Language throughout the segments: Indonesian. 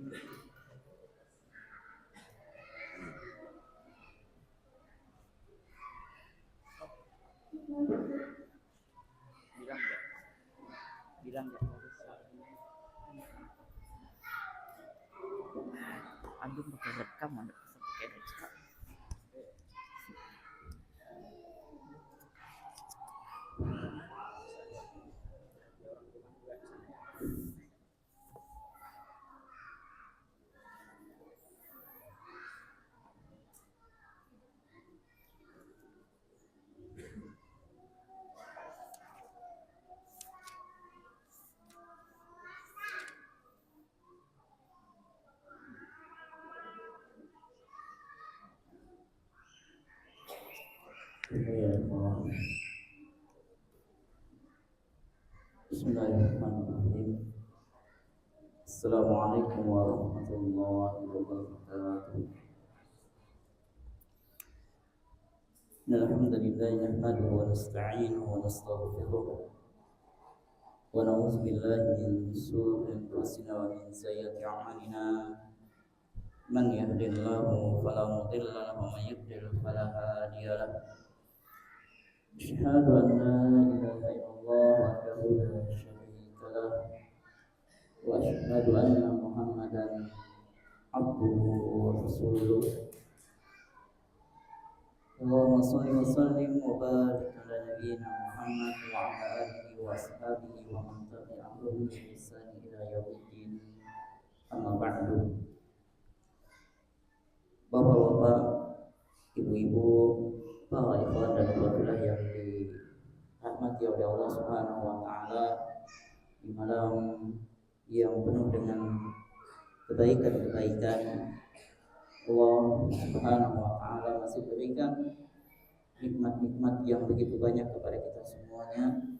bilang Andung pakai rekam ada pakai rekam. Bismillahirrahmanirrahim. Assalamualaikum warahmatullahi wabarakatuh. Alhamdulillah nahmaduhu wa nasta'inuhu wa nastaghfiruh wa na'udzu billahi min shururi anfusina wa min sayyiati a'malina. Man yahdihillahu fala mudilla lahu wa man yudlil fala hadiya lahu. Asyhadu an la ilaha illallah wahdahu la syarika lahu wa asyhadu anna Muhammadan abduhu wa rasuluh. Allahumma shalli wa sallim wa barik ala nabiyyina Muhammad wa ala alihi wa ashabihi wa man tabi'ahum bi ihsan ila yaumiddin. Amma ba'du. Bapak-bapak, ibu-ibu, para ikhwan dan akhwat yang dirahmati oleh Allah Subhanahu wa taala, di malam yang penuh dengan kebaikan-kebaikan, Allah Subhanahu wa taala masih berikan nikmat-nikmat yang begitu banyak kepada kita semuanya.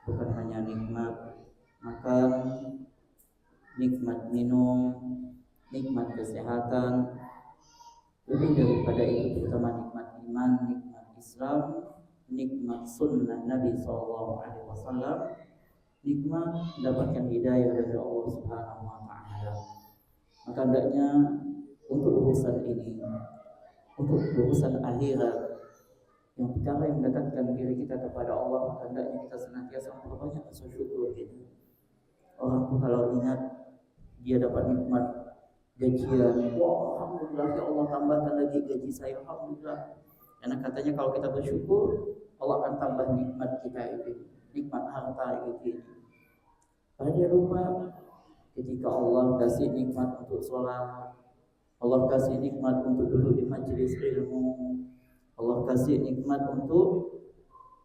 Bukan hanya nikmat makan, nikmat minum, nikmat kesehatan, lebih daripada itu terutama nikmat iman, nikmat Islam, nikmat sunnah Nabi SAW, nikmat mendapatkan hidayah dari Allah Subhanahu wa taala. Maka hendaknya untuk urusan ini, untuk urusan akhirat, yang pertama yang mendekatkan diri kita kepada Allah, maka hendaknya kita senantiasa memperbanyak syukur kita. Orang pun kalau ingat dia dapat nikmat gajian, wah alhamdulillah ya Allah tambahkan lagi gaji saya, alhamdulillah. Karena katanya kalau kita bersyukur, Allah akan tambah nikmat kita itu, nikmat harta itu. Pada dia lupa ketika Allah kasih nikmat untuk sholat, Allah kasih nikmat untuk duduk di majelis ilmu, Allah kasih nikmat untuk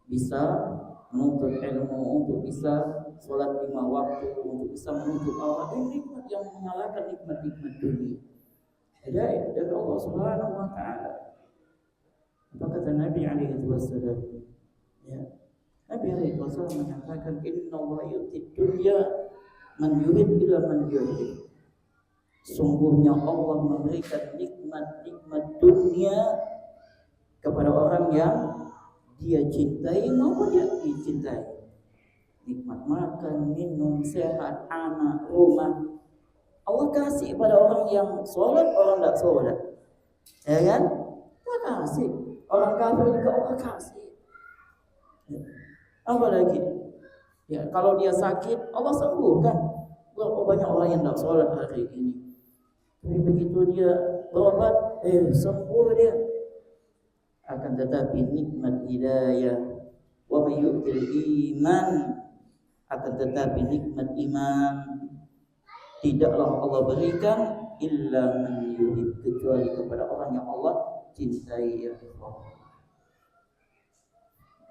bisa menuntut ilmu, untuk bisa sholat 5 waktu, untuk bisa menuntut Allah. Ini nikmat yang mengalahkan nikmat-nikmat dunia. Hidayah dari Allah Subhanahu wa taala. Apa kata Nabi alaihi wasallam? Ya. Nabi alaihi wasallam mengatakan, "Inna Allah yu'ti dunya man yurid ila man yurid." Sungguhnya Allah memberikan nikmat-nikmat dunia kepada orang yang dia cintai maupun dia dicintai. Nikmat makan, minum, sehat, anak, rumah, Allah kasih pada orang yang sholat, orang tidak sholat, ya kan? Allah kasih. Orang kafir juga Allah kasih. Apa lagi? Ya, kalau dia sakit, Allah sembuhkan. Berapa banyak orang yang tidak sholat hari ini, tapi begitu dia berobat, sembuh dia. Akan tetapi nikmat hidayah, wa may yu'til iman, akan tetapi nikmat iman tidaklah Allah berikan illa man yuhib, kecuali kepada orang yang Allah cintai. Ya Allah,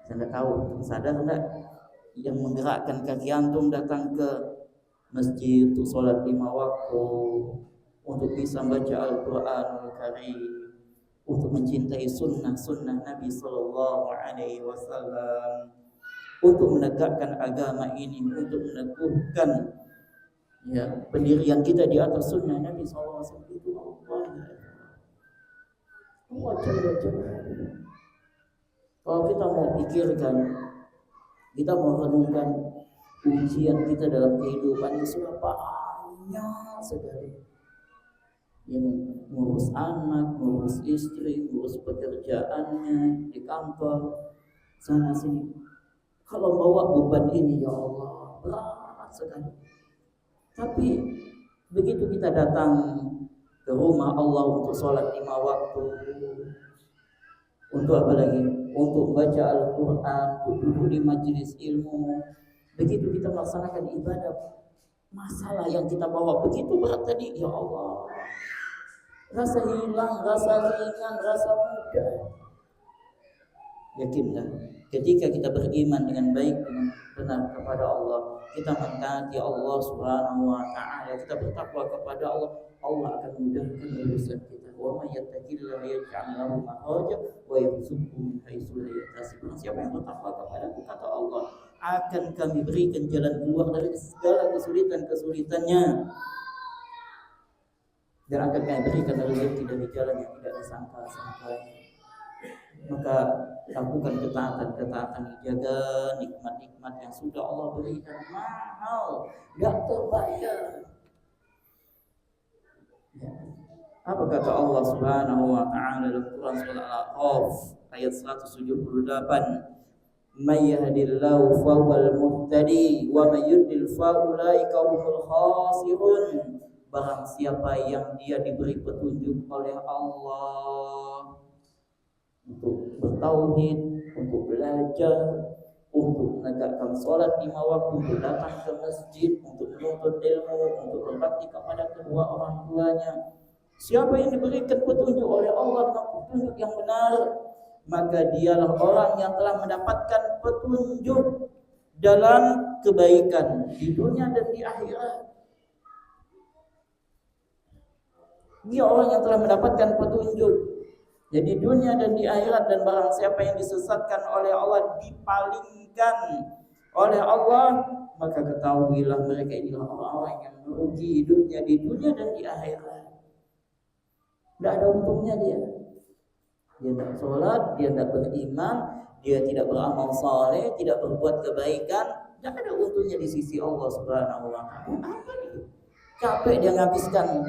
saya tak tahu, sadar tak yang menggerakkan kaki antum datang ke masjid untuk sholat 5 waktu, untuk bisa baca Al-Quranul Karim, untuk mencintai sunnah-sunnah Nabi Sallallahu Alaihi Wasallam, untuk menegakkan agama ini, untuk meneguhkan pendirian kita di atas sunnah Nabi Sallallahu Alaihi Wasallam. Itu Allah Jalla. Kalau kita mau pikirkan, kita mau renungkan ujian kita dalam kehidupan ini sudah banyak sekali yang ngurus anak, ngurus istri, ngurus pekerjaannya di kantor sana sini. Kalau bawa beban ini ya Allah berat sekali. Tapi begitu kita datang ke rumah Allah untuk sholat 5 waktu, untuk apa lagi? Untuk baca Al-Quran, untuk duduk di majelis ilmu. Begitu kita melaksanakan ibadah, masalah yang kita bawa begitu berat tadi, ya Allah. Rasa hilang, rasa ringan, rasa mudah. Yakinlah, ketika kita beriman dengan baik, dengan benar kepada Allah, kita mentaati Allah Subhanahu wa Ta'ala, kita bertakwa kepada Allah, Allah akan mudahkan urusan kita. Wa may yattaqillaha yaj'al lahu makhraja wa yarzuqhu min haitsu la yahtasib. Siapa yang bertakwa kepadaku, kata Allah, akan kami berikan jalan keluar dari segala kesulitan-kesulitannya, dan akan kami berikan rezeki dari jalan yang tidak disangka-sangkanya. Maka lakukan ketaatan-ketaatan, jaga nikmat-nikmat yang sudah Allah berikan, mahal, tidak terbayar. Ya. Apa kata Allah Subhanahu wa Ta'ala dalam Quran surah Al-A'raf ayat 178? May yahdillahu fahuwal muhtadi wa may yudlil fa ulaika humul khasirun. Barang siapa yang dia diberi petunjuk oleh Allah untuk bertauhid, untuk belajar, untuk menegakkan sholat 5 waktu, untuk datang ke masjid, untuk menuntut ilmu, untuk berbakti kepada kedua orang tuanya. Siapa yang diberikan petunjuk oleh Allah dengan petunjuk yang benar, maka dialah orang yang telah mendapatkan petunjuk dalam kebaikan di dunia dan di akhirat. Dia orang yang telah mendapatkan petunjuk jadi dunia dan di akhirat. Dan barang siapa yang disesatkan oleh Allah, dipalingkan oleh Allah, maka ketahuilah mereka inilah orang-orang yang merugi hidupnya di dunia dan di akhirat. Tidak ada untungnya dia. Dia tidak sholat, dia tidak beriman, dia tidak beramal saleh, tidak berbuat kebaikan. Tidak ada untungnya di sisi Allah Subhanahu wa Ta'ala. Apa nih? Capek dia menghabiskan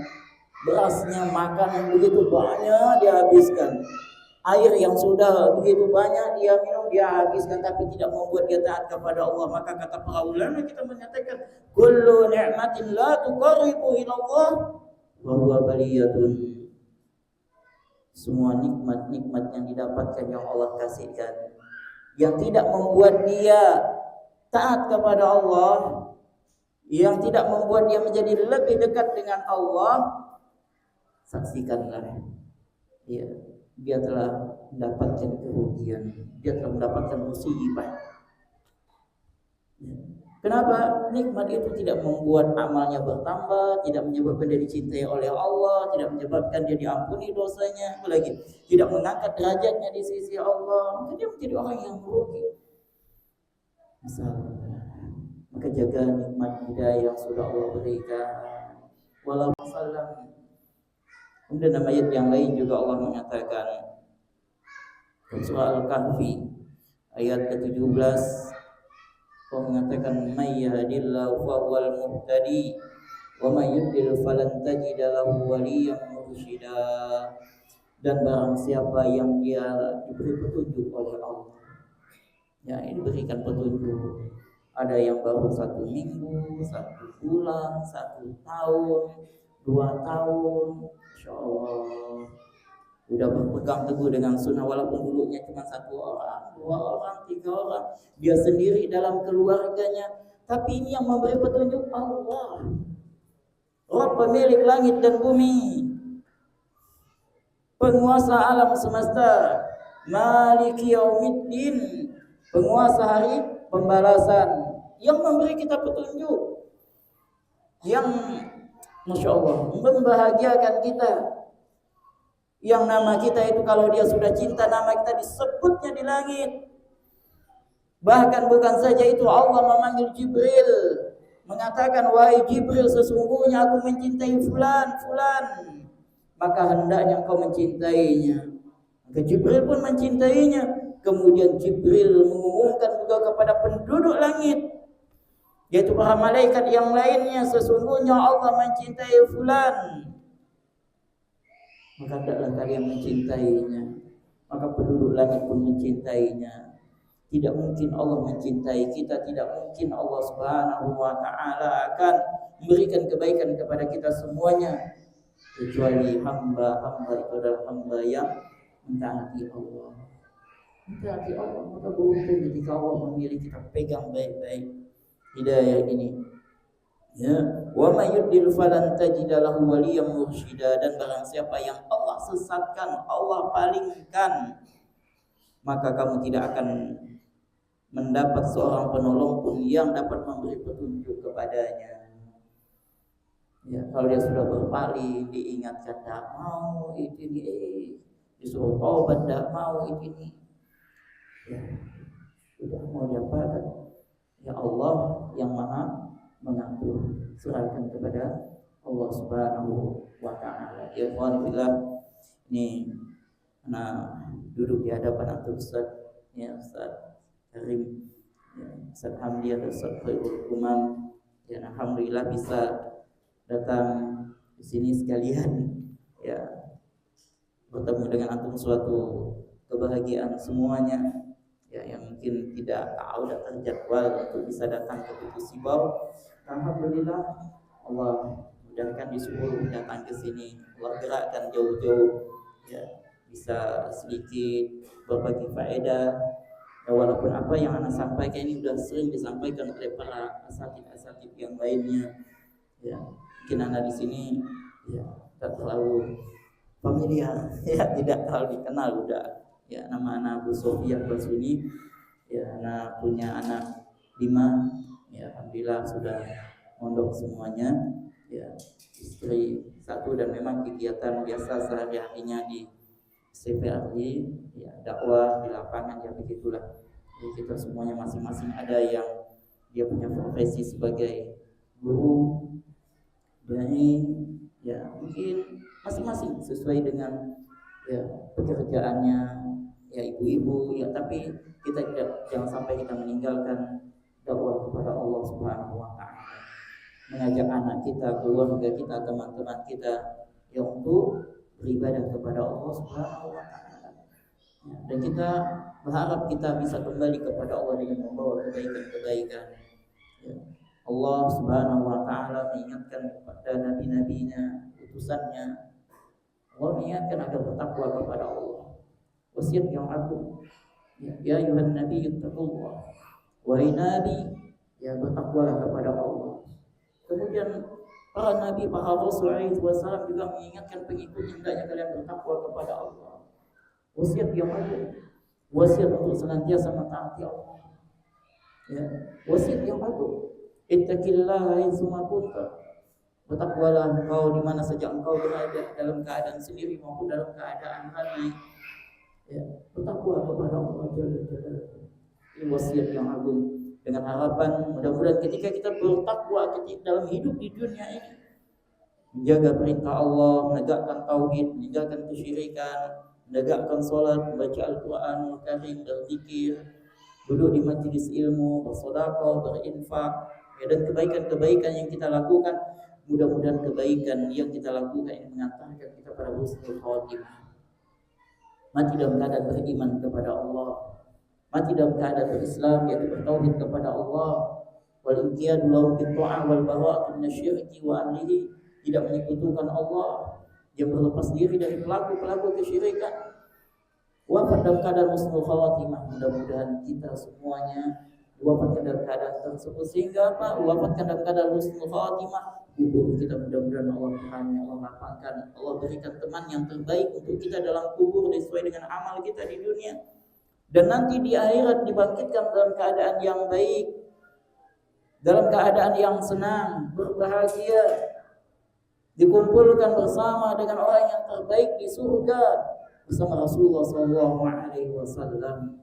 berasnya, makan begitu banyak dia habiskan, air yang sudah begitu banyak dia minum dia habiskan, tapi tidak membuat dia taat kepada Allah. Maka kata para ulama kita menyatakan, kullu ni'matin la tuqarribu ila Allah wa huwa baliyatun. Semua nikmat-nikmat yang didapatkan yang Allah kasihkan, yang tidak membuat dia taat kepada Allah, yang tidak membuat dia menjadi lebih dekat dengan Allah, saksikanlah, dia telah mendapatkan kerugian, dia telah mendapatkan musibah. Kenapa? Nikmat itu tidak membuat amalnya bertambah, tidak menyebabkan dia dicintai oleh Allah, tidak menyebabkan dia diampuni dosanya, apalagi tidak mengangkat derajatnya di sisi Allah. Maka dia menjadi orang yang merugi. Maka jaga nikmat hidayah yang sudah Allah berikan. Wallahu a'lam. Kemudian dalam ayat yang lain juga Allah mengatakan surah Al-Kahfi ayat ke-17, Allah mengatakan may yahdillahu fahuwal muhtadi wa may yudlil falan tajida lahu waliyyan mursyida. Dan barang siapa yang dia diberi petunjuk oleh Allah, ya ini diberikan petunjuk, ada yang baru 1 minggu, 1 bulan, 1 tahun, 2 tahun, Insya Allah udah berpegang teguh dengan sunnah, walaupun dulunya cuma 1 orang, 2 orang, 3 orang, dia sendiri dalam keluarganya. Tapi ini yang memberi petunjuk Allah, Rabb pemilik langit dan bumi, penguasa alam semesta, Maliki Yaumiddin, penguasa hari pembalasan, yang memberi kita petunjuk, yang Masya Allah membahagiakan kita, yang nama kita itu kalau dia sudah cinta, nama kita disebutnya di langit. Bahkan bukan saja itu, Allah memanggil Jibril, mengatakan, wahai Jibril, sesungguhnya aku mencintai fulan, maka hendaknya engkau mencintainya. Maka Jibril pun mencintainya. Kemudian Jibril mengumumkan juga kepada penduduk langit, yaitu para malaikat yang lainnya, sesungguhnya Allah mencintai fulan, maka hendaklah kalian mencintainya. Maka penduduk langit pun mencintainya. Tidak mungkin Allah mencintai kita, tidak mungkin Allah Subhanahu wa taala akan memberikan kebaikan kepada kita semuanya, kecuali hamba-hamba itu adalah hamba yang mentaati Allah. Mentaati Allah, maka beruntung ketika Allah memilih kita, pegang baik-baik hidayah ini. Ya, wa may yudlil falan tajida lahu waliyyan mursyida, dan barang siapa yang Allah sesatkan, Allah palingkan, maka kamu tidak akan mendapat seorang penolong pun yang dapat memberi petunjuk kepadanya. Ya, kalau dia sudah berpaling, diingatkan tak mau ini, disuruh taubat tak mau ini, ya sudah mau diapakan? Ya Allah yang maha mengatur, serahkan kepada Allah Subhanahu wa taala. Ya alhamdulillah, ini duduk di hadapan antum Ustaz, ya Ustaz Karim, ya Ustaz Hamdi atau Ustaz Khairul Umam, ya alhamdulillah bisa datang di sini sekalian, ya bertemu dengan antum suatu kebahagiaan semuanya, ya yang mungkin tidak tahu dan terjadwal untuk bisa datang ke Putus Sibau. Alhamdulillah Allah mudahkan disuruh datang ke sini, Allah gerakkan jauh-jauh, ya bisa sedikit berbagi faedah. Ya, walaupun apa yang anak sampaikan ini sudah sering disampaikan oleh para asatid yang lainnya, ya mungkin anak di sini ya tidak terlalu familiar, ya tidak terlalu dikenal udah. Ya nama anak Abu Sofia Basuni, ya anak punya anak 5, ya alhamdulillah sudah mondok semuanya, ya istri 1, dan memang kegiatan biasa sehari-harinya di CVRI, ya dakwah di lapangan, ya begitulah. Jadi kita semuanya masing-masing ada yang dia punya profesi sebagai guru, dai, ya mungkin masing-masing sesuai dengan ya pekerjaannya, ya ibu-ibu, ya tapi kita jangan sampai kita meninggalkan dakwah kepada Allah Subhanahu wa taala, mengajak anak kita, keluarga kita, teman-teman kita ya untuk beribadah kepada Allah Subhanahu wa taala. Ya, dan kita berharap kita bisa kembali kepada Allah dengan membawa kebaikan-kebaikan. Ya. Allah Subhanahu wa taala mengingatkan kepada nabi-nabinya, utusannya. Allah mengingatkan agar bertakwa kepada Allah. Wasiat yang agung. Ya ayuhan nabi ittaqullah. Wahai nabi, ya bertakwalah kepada Allah. Kemudian para nabi, para rasul alaihi wasallam juga mengingatkan pengikutnya, hendaknya kalian bertakwa kepada Allah. Wasiat yang agung. Wasiat untuk senantiasa mentaati Allah. Ya, wasiat yang agung. Ittaqillaha haitsu ma kunta. Bertakwalah engkau di mana saja engkau berada, dalam keadaan sendiri maupun dalam keadaan ramai. Ya, bertakwa kepada Allah Jalla Jalaluhu. Ini wasiat yang agung, dengan harapan mudah-mudahan ketika kita bertakwa dalam hidup di dunia ini, menjaga perintah Allah, menegakkan tauhid, meninggalkan kesyirikan, menegakkan salat, membaca Al-Qur'anul Karim, berzikir, duduk di majelis ilmu, bersedekah, berinfak, ya, dan kebaikan-kebaikan yang kita lakukan, mudah-mudahan kebaikan yang kita lakukan ini mengantarkan kita pada husnul khatimah. Mati dalam keadaan beriman kepada Allah, mati dalam keadaan berislam, yaitu bertauhid kepada Allah, wal inqiyadu lahu bitta'ah wal bara'atu minasyirki wa ahlihi, tidak menyekutukan Allah, dia berlepas diri dari pelaku-pelaku kesyirikan, wafat dalam keadaan husnul khawatimah. Mudah-mudahan kita semuanya wafatkan dalam keadaan tersebut, sehingga apa? Wafatkan dalam keadaan husnul khawatimah. Kubur kita mudah-mudahan Allah berkahnya, Allah lapangkan, Allah berikan teman yang terbaik untuk kita dalam kubur sesuai dengan amal kita di dunia, dan nanti di akhirat dibangkitkan dalam keadaan yang baik, dalam keadaan yang senang, berbahagia, dikumpulkan bersama dengan orang yang terbaik di surga bersama Rasulullah SAW.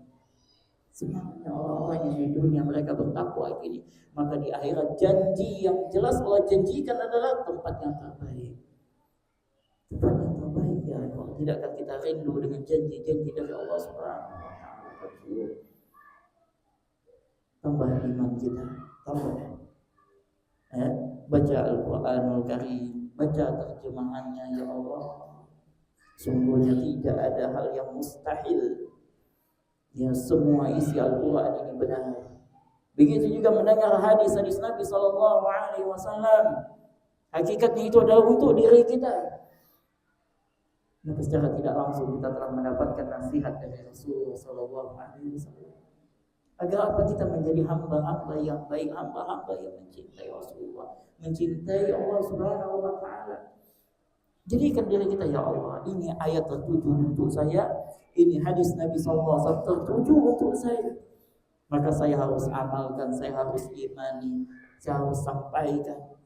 Semangatnya orang-orang yang di dunia mereka bertakwa ini, maka di akhirat janji yang jelas Allah janjikan adalah tempat yang terbaik. Tempat yang terbaik, ya Allah. Tidakkah kita rindu dengan janji-janji dari Allah Subhanahu wa taala? Tambah iman kita, tambah baca Al-Quranul Karim, baca terjemahannya ya Allah. Sungguhnya tidak ada hal yang mustahil. Ya, semua isi Al-Quran ini benar. Begitu juga mendengar hadis-hadis Nabi Sallallahu Alaihi Wasallam. Hakikatnya itu adalah untuk diri kita. Maka secara tidak langsung kita telah mendapatkan nasihat dari Rasulullah Sallallahu Alaihi Wasallam. Agar apa kita menjadi hamba-hamba yang baik, hamba-hamba yang mencintai Rasulullah, mencintai Allah Subhanahu Wa Taala. Jadikan diri kita, ya Allah, ini ayat tertuju untuk saya, ini hadis Nabi Sallallahu Alaihi Wasallam tertuju untuk saya. Maka saya harus amalkan, saya harus imani, saya harus sampaikan.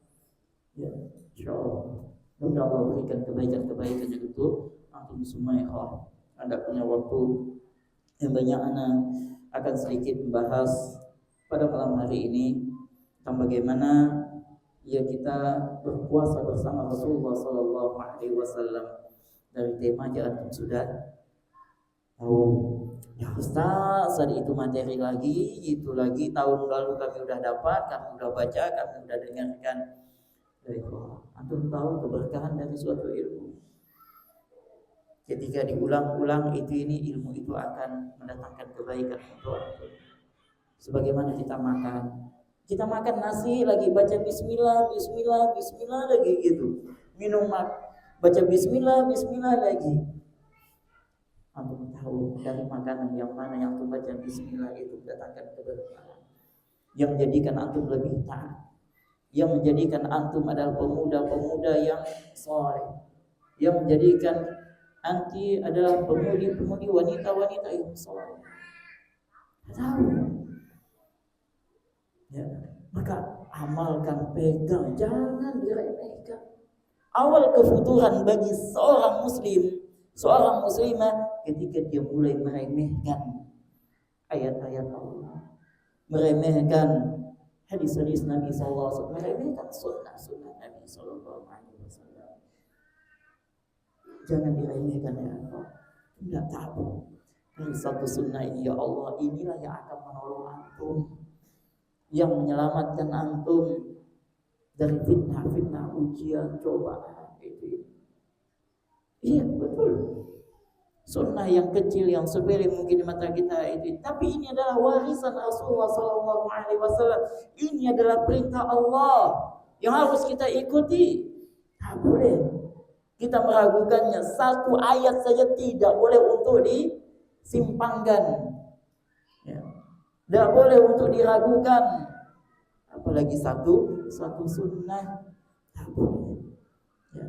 Ya, insyaallah. Mudah Allah berikan kebaikan-kebaikan yang itu antum semua ya Allah. Anda punya waktu yang banyak, anak akan sedikit membahas pada malam hari ini tentang bagaimana ya kita berpuasa bersama Rasulullah Sallallahu Alaihi Wasallam. Dari tema jangan sudah tahu. Ya Ustaz, saat itu materi lagi, itu lagi tahun lalu kami udah dapat, kami udah baca, kami udah dengarkan. Antum tahu keberkahan dari suatu ilmu. Ketika diulang-ulang ini ilmu itu akan mendatangkan kebaikan untuk antum. Sebagaimana kita makan. Kita makan nasi lagi baca bismillah, bismillah, bismillah lagi gitu. Minum baca bismillah, bismillah lagi. Antum tahu dari makanan yang mana yang antum baca bismillah itu mendatangkan keberkahan. Yang menjadikan antum lebih taat. Yang menjadikan antum adalah pemuda-pemuda yang saleh. Yang menjadikan anti adalah pemudi-pemudi, wanita-wanita yang saleh. Tahu? Ya, maka amalkan, pegang, jangan diremehkan. Awal kefuturan bagi seorang muslim, seorang muslimah ketika dia mulai meremehkan ayat-ayat Allah, meremehkan hadis-hadis Nabi Sallallahu Alaihi Wasallam, meremehkan sunnah-sunnah Nabi Sallallahu Alaihi Wasallam. Jangan diremehkan ya Allah. Tidak tahu dari satu sunnah ini ya Allah, inilah yang akan menolong antum, yang menyelamatkan antum dari fitnah-fitnah, ujian, cobaan itu. Iya betul. Sunnah yang kecil, yang sepele mungkin di mata kita itu, tapi ini adalah warisan Rasulullah Sallallahu Alaihi Wasallam. Ini adalah perintah Allah yang harus kita ikuti. Tak boleh kita meragukannya. Satu ayat saja tidak boleh untuk disimpangkan. Ya. Tidak boleh untuk diragukan. Apalagi satu sunnah. Tak boleh. Ya.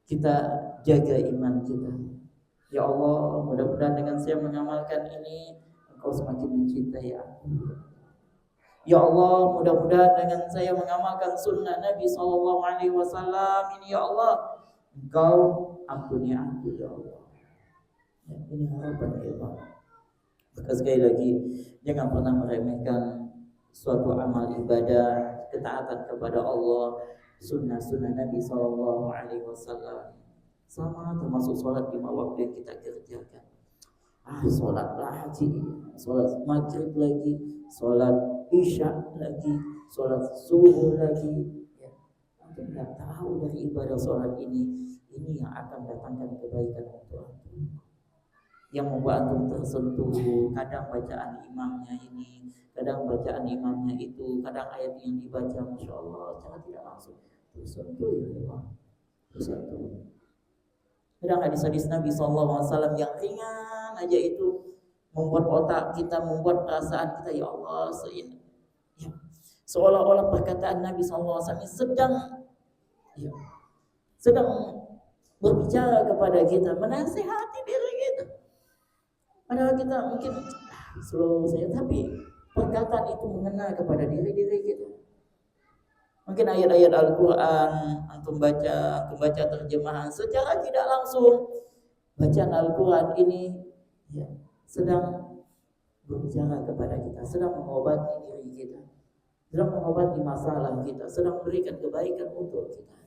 Kita jaga iman kita. Ya Allah, mudah-mudahan dengan saya mengamalkan ini Engkau semakin mencintai aku. Ya Allah, mudah-mudahan dengan saya mengamalkan sunnah Nabi Sallallahu Alaihi Wasallam ini ya Allah, Engkau ampuni aku ya Allah. Ya, ini harapan ya Allah. Maka sekali lagi jangan pernah meremehkan suatu amal ibadah, ketaatan kepada Allah, sunnah-sunnah Nabi Sallallahu Alaihi Wasallam. Sama termasuk sholat 5 waktu yang kita kerjakan. Sholat lagi, sholat maghrib lagi, sholat isya lagi, sholat subuh lagi. Ya, antum tidak tahu dari ibadah sholat ini yang akan datangkan kebaikan untuk antum. Yang membuat antum tersentuh, kadang bacaan imamnya ini, kadang bacaan imamnya itu, kadang ayat yang dibaca, masya Allah, cara tidak langsung tersentuh ya Allah, tersentuh. Kadang hadis-hadis Nabi SAW yang ringan aja itu membuat otak kita, membuat perasaan kita, ya Allah, ya, seolah-olah perkataan Nabi SAW sedang berbicara kepada kita, menasihati diri kita. Padahal kita mungkin slow saja, tapi perkataan itu mengena kepada diri kita. Mungkin ayat-ayat Al-Quran antum baca terjemahan secara tidak langsung. Bacaan Al-Quran ini ya, sedang berbicara kepada kita, sedang mengobati diri kita, sedang mengobati masalah kita, sedang memberikan kebaikan untuk kita.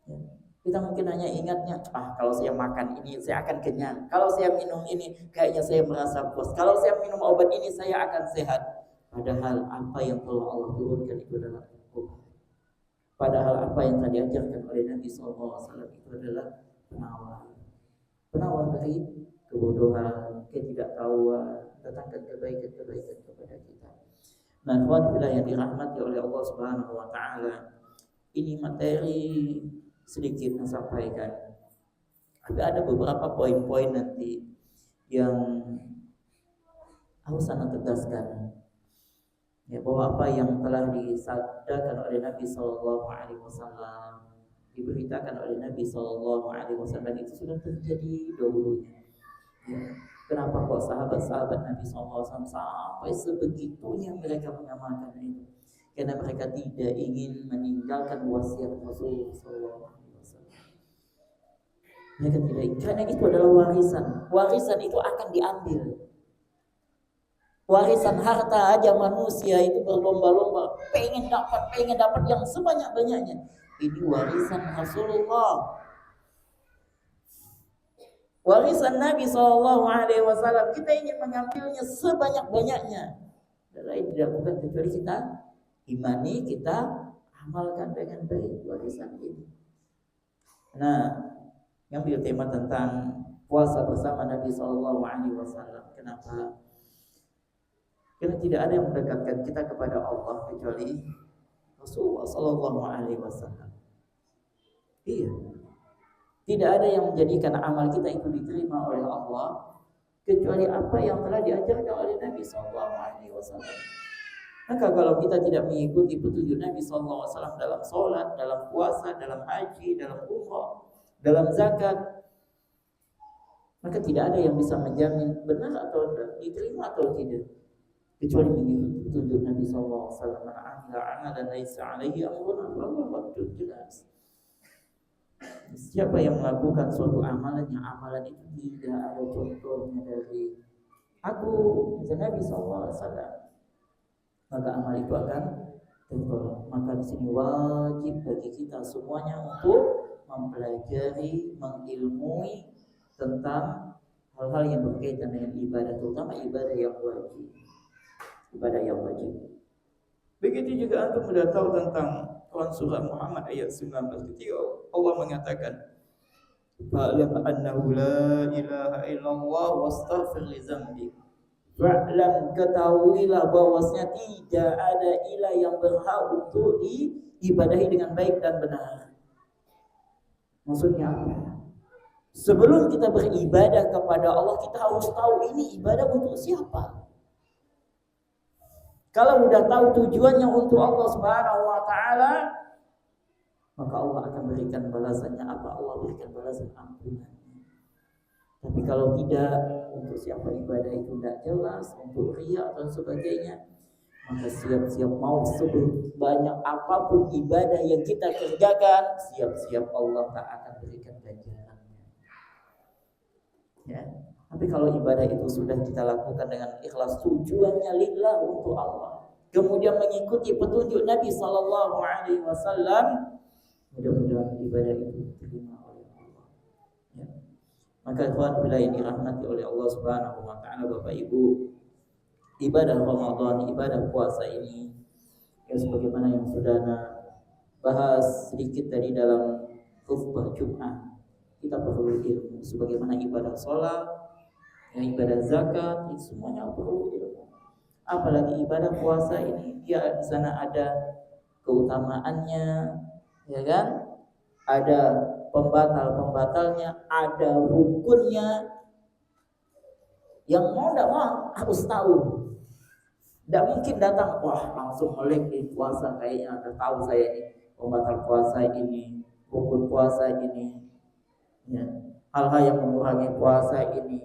Ya. Kita mungkin hanya ingatnya, kalau saya makan ini saya akan kenyang, kalau saya minum ini kayaknya saya merasa puas, kalau saya minum obat ini saya akan sehat. Padahal apa yang telah Allah turunkan itu adalah obat. Padahal apa yang tadi diajarkan oleh Nabi SAW itu adalah penawar dari kebodohan, ketidaktahuan, datangkan kebaikan kepada kita. Nah, alhamdulillah yang dirahmati oleh Allah Subhanahu wa taala. Ini materi sedikit menyampaikan. Ada beberapa poin-poin nanti yang harus saya tegaskan. Ya, bahwa apa yang telah disabdakan oleh Nabi Sallallahu Alaihi Wasallam, diberitakan oleh Nabi Sallallahu Alaihi Wasallam itu sudah terjadi dahulunya. Ya. Kenapa kok sahabat-sahabat Nabi Sallallahu Alaihi Wasallam sampai sebegitunya mereka mengamalkan itu? Karena mereka tidak ingin meninggalkan wasiat Rasul Sallallahu Alaihi Wasallam. Mereka tidak ingin, karena itu adalah warisan. Warisan itu akan diambil. Warisan harta aja manusia itu berlomba-lomba pengen dapat yang sebanyak-banyaknya. Ini warisan Rasulullah, warisan Nabi Shallallahu Alaihi Wasallam. Kita ingin mengambilnya sebanyak-banyaknya. Dan lain tidak bukan kecuali kita imani, kita amalkan dengan baik warisan ini. Nah, ngambil tema tentang puasa bersama Nabi Shallallahu Alaihi Wasallam. Kenapa? Karena tidak ada yang mendekatkan kita kepada Allah kecuali Rasulullah Sallallahu Alaihi Wasallam. Iya, tidak ada yang menjadikan amal kita itu diterima oleh Allah kecuali apa yang telah diajarkan oleh Nabi Sallallahu Alaihi Wasallam. Maka kalau kita tidak mengikuti petunjuk Nabi Sallallahu Alaihi Wasallam dalam sholat, dalam puasa, dalam haji, dalam umrah, dalam zakat, maka tidak ada yang bisa menjamin benar atau diterima atau tidak, kecuali mengikuti petunjuk Nabi Sallallahu Alaihi Wasallam. Amalan laisa alaihi amruna fahuwa raddun. Jelas. Siapa yang melakukan suatu amalan yang amalan itu tidak ada contohnya dari aku, misalnya Nabi Sallallahu Alaihi Wasallam, maka amal itu akan tertolak. Maka di sini wajib bagi kita semuanya untuk mempelajari, mengilmui tentang hal-hal yang berkaitan dengan ibadah, terutama ibadah yang wajib. Ibadah yang wajib. Begitu juga antum sudah tahu tentang Quran surah Muhammad ayat 19 ketika Allah mengatakan fa'lam annahu la ilaha illallah wastaghfir li dzambik. Fa'lam, ketahuilah bahwasanya tidak ada ilah yang berhak untuk diibadahi dengan baik dan benar. Maksudnya apa? Sebelum kita beribadah kepada Allah, kita harus tahu ini ibadah untuk siapa. Kalau sudah tahu tujuannya untuk Allah Subhanahu wa taala, maka Allah akan berikan balasannya apa? Allah berikan balasan ampunan. Tapi kalau tidak, untuk siapa ibadah itu tidak jelas, untuk riya dan sebagainya, maka siap-siap mau sebanyak apapun ibadah yang kita kerjakan, siap-siap Allah tak akan berikan ganjarannya. Ya. Tapi kalau ibadah itu sudah kita lakukan dengan ikhlas, tujuannya lillah untuk Allah, kemudian mengikuti petunjuk Nabi Sallallahu Alaihi Wasallam, mudah-mudahan ibadah itu diterima oleh Allah. Ya. Maka ikhwan bila ini dirahmati oleh Allah Subhanahu Wa Taala, Bapak Ibu, ibadah Ramadan, ibadah puasa ini, ya sebagaimana yang sudah bahas sedikit tadi dalam khutbah Jumat, kita perlu ilmu. Sebagaimana ibadah sholat, yang ibadah zakat, itu semuanya perlu ilmu. Apalagi ibadah puasa ini, dia di sana ada keutamaannya, ya kan? Ada pembatal-pembatalnya, ada rukunnya. Yang mau tidak mau harus tahu. Tidak mungkin datang, wah langsung melek di puasa, kayaknya ada tahu saya ini pembatal puasa ini, rukun puasa ini, ya, hal-hal yang mengurangi puasa ini.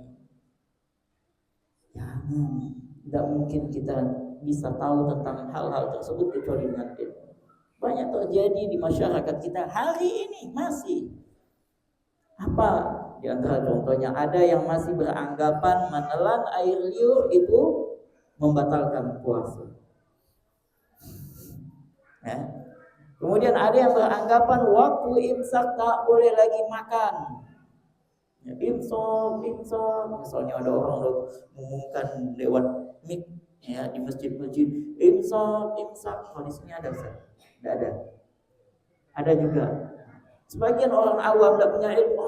Tidak mungkin kita bisa tahu tentang hal-hal tersebut kecuali dengan ilmu. Banyak terjadi di masyarakat kita hari ini masih. Apa di antara contohnya, ada yang masih beranggapan menelan air liur itu membatalkan puasa. Ya. Kemudian ada yang beranggapan waktu imsak tak boleh lagi makan. Ya, imsak, misalnya ada orang mengumumkan lewat mic ya di masjid-masjid, imsak. Kalau di sini ada Ustaz? Tidak ada. Ada juga sebagian orang awam tidak punya ilmu,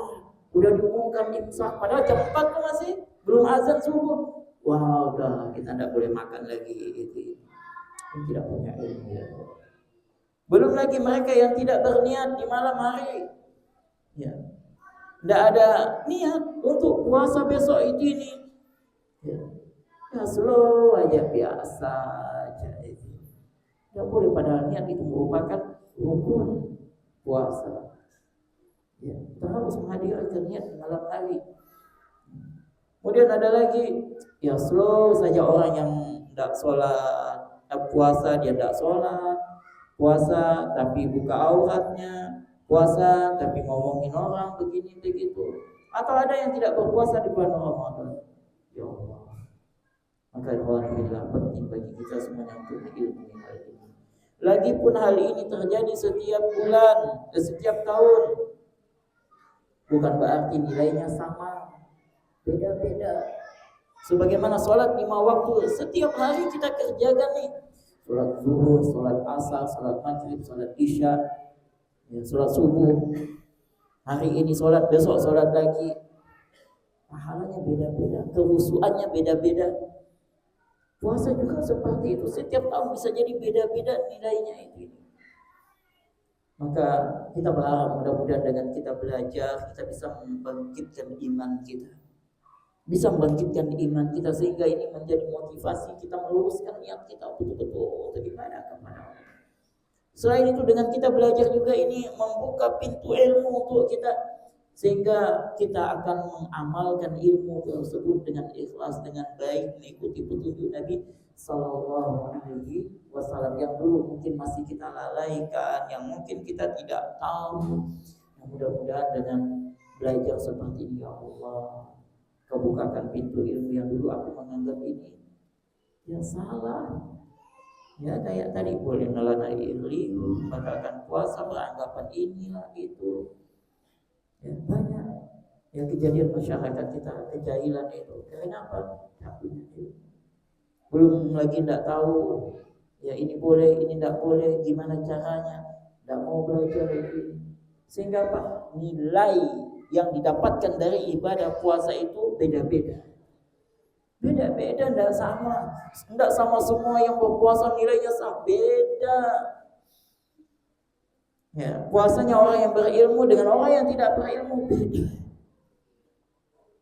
udah diumumkan imsak, padahal jam 4 tuh masih belum azan subuh. Wah, udah kita tidak boleh makan lagi itu. Ini tidak punya ilmu ya. Belum lagi mereka yang tidak berniat di malam hari. Ya. Tidak ada niat untuk puasa besok ini. Ya, slow aja biasa aja itu. Tidak boleh, padahal niat itu merupakan rukun puasa. Ya, kita harus menghadirkan niat di malam hari. Kemudian ada lagi, ya slow saja orang yang tidak sholat, puasa dia tidak sholat, puasa tapi buka auratnya, puasa tapi ngomongin orang begini begitu. Atau ada yang tidak berpuasa di bulan Ramadan. Ya Allah. Maka alhamdulillah penting bagi kita semuanya untuk mengilmui hal ini. Lagipun hal ini terjadi setiap bulan, setiap tahun, bukan berarti nilainya sama, beda-beda. Sebagaimana sholat 5 waktu setiap hari kita kerjakan nih, sholat zuhur, sholat asar, sholat maghrib, sholat isya, ya, sholat subuh. Hari ini sholat, besok sholat lagi. Pahalanya beda-beda, kehusuannya beda-beda. Puasa juga seperti itu, setiap tahun bisa jadi beda-beda nilainya itu. Maka kita berharap mudah-mudahan dengan kita belajar, kita bisa membangkitkan iman kita. Bisa membangkitkan iman kita sehingga ini menjadi motivasi kita meluruskan niat kita betul-betul beribadah kepada Allah. Selain itu dengan kita belajar juga ini membuka pintu ilmu untuk kita, sehingga kita akan mengamalkan ilmu tersebut dengan ikhlas, dengan baik, mengikuti petunjuk Nabi Sallallahu Alaihi Wasallam yang dulu mungkin masih kita lalaikan, yang mungkin kita tidak tahu. Mudah-mudahan dengan belajar seperti ini, ya Allah, kebukakan pintu ilmu yang dulu aku menganggap ini ya salah. Ya kayak tadi boleh nelan air liur, batalkan puasa, beranggapan inilah itu. Ya banyak yang kejadian masyarakat kita kejahilan itu. Karena apa? Tak punya ilmu. Belum lagi tidak tahu ya ini boleh, ini tidak boleh, gimana caranya, tidak mau belajar itu. Sehingga apa? Nilai yang didapatkan dari ibadah puasa itu beda-beda. Beda-beda, tidak sama. Tidak sama semua yang berpuasa nilainya sama, beda. Ya, puasanya orang yang berilmu dengan orang yang tidak berilmu beda.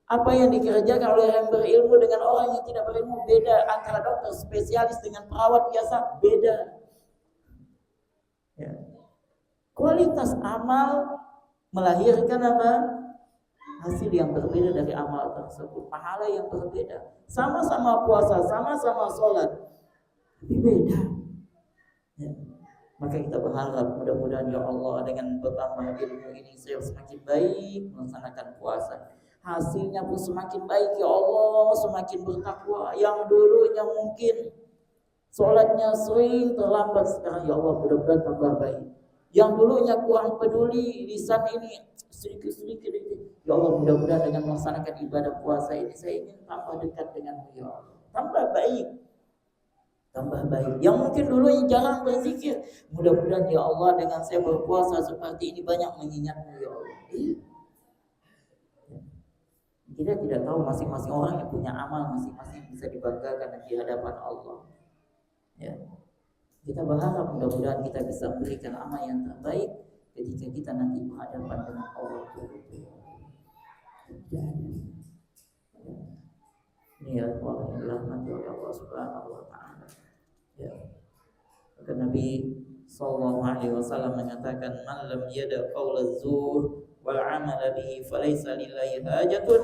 Apa yang dikerjakan oleh orang yang berilmu dengan orang yang tidak berilmu beda. Antara dokter spesialis dengan perawat biasa beda. Ya. Kualitas amal melahirkan apa? Hasil yang berbeda dari amal tersebut, pahala yang berbeda. Sama-sama puasa, sama-sama sholat, tapi beda. Ya. Maka kita berharap mudah-mudahan ya Allah dengan bertambah ilmu ini saya semakin baik melaksanakan puasa. Hasilnya pun semakin baik ya Allah, semakin bertakwa. Yang dulunya mungkin sholatnya sering terlambat, sekarang ya Allah mudah-mudahan tambah baik. Yang dulunya kurang peduli lisan ini sedikit-sedikit, ya Allah mudah-mudahan dengan melaksanakan ibadah puasa ini saya ingin tambah dekat denganmu ya Allah, tambah baik, tambah baik. Yang mungkin dulunya jarang berzikir, mudah-mudahan ya Allah dengan saya berpuasa seperti ini banyak mengingatmu ya Allah. Kita tidak tahu masing-masing orang yang punya amal masing-masing bisa dibanggakan di hadapan Allah. Ya. Kita berharap mudah-mudahan kita bisa memberikan amal yang terbaik ketika kita nanti berhadapan dengan Allah. Ini ya Allah yang dirahmati oleh Allah Subhanahu wa taala. Ya. Maka Nabi sallallahu alaihi wasallam mengatakan man lam yada qaula zur wal amala bihi falaysa lillahi hajatun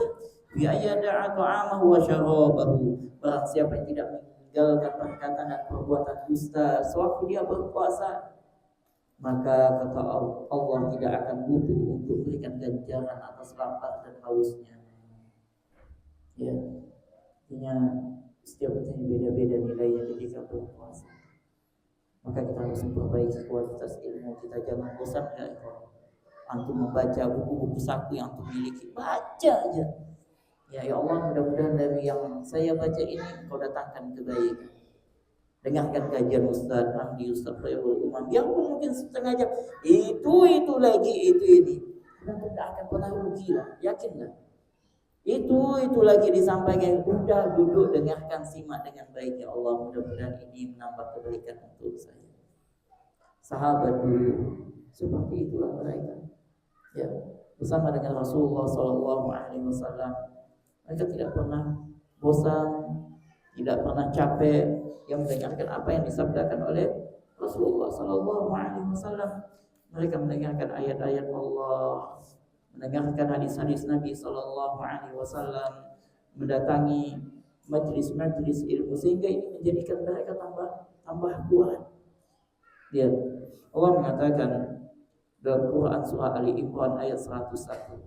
bi ayyada'a ta'amahu wa syarabahu. Barang siapa yang tidak meninggalkan perkataan dan perbuatan dusta sewaktu dia berpuasa, maka kata Allah tidak akan butuh untuk berikan ganjaran atas lapar dan hausnya. Ya, artinya setiap kita beda-beda nilainya ketika berpuasa. Maka kita harus memperbaiki kualitas ilmu kita. Jangan bosan ya antum membaca buku-buku saku yang antum miliki, baca aja. Ya Allah mudah-mudahan dari yang saya baca ini Kau datangkan kebaikan. dengarkan kajian Ustaz Hamdi, Ustaz Khairul Umam, biarpun mungkin setengah jam, itu lagi itu ini, kita tidak akan pernah rugi lah, yakinlah. Itu lagi disampaikan, udah duduk dengarkan, simak dengan baik, ya Allah, mudah-mudahan ini menambah kebaikan untuk saya. Sahabat dulu seperti itulah mereka, ya, bersama dengan Rasulullah SAW. Mereka tidak pernah bosan, tidak pernah capek yang mendengarkan apa yang disabdakan oleh Rasulullah SAW. Mereka mendengarkan ayat-ayat Allah, mendengarkan hadis-hadis Nabi SAW, mendatangi majlis-majlis ilmu, sehingga ini menjadikan mereka tambah kuat. Lihat, Allah mengatakan dalam Quran surah Ali Imran ayat 101.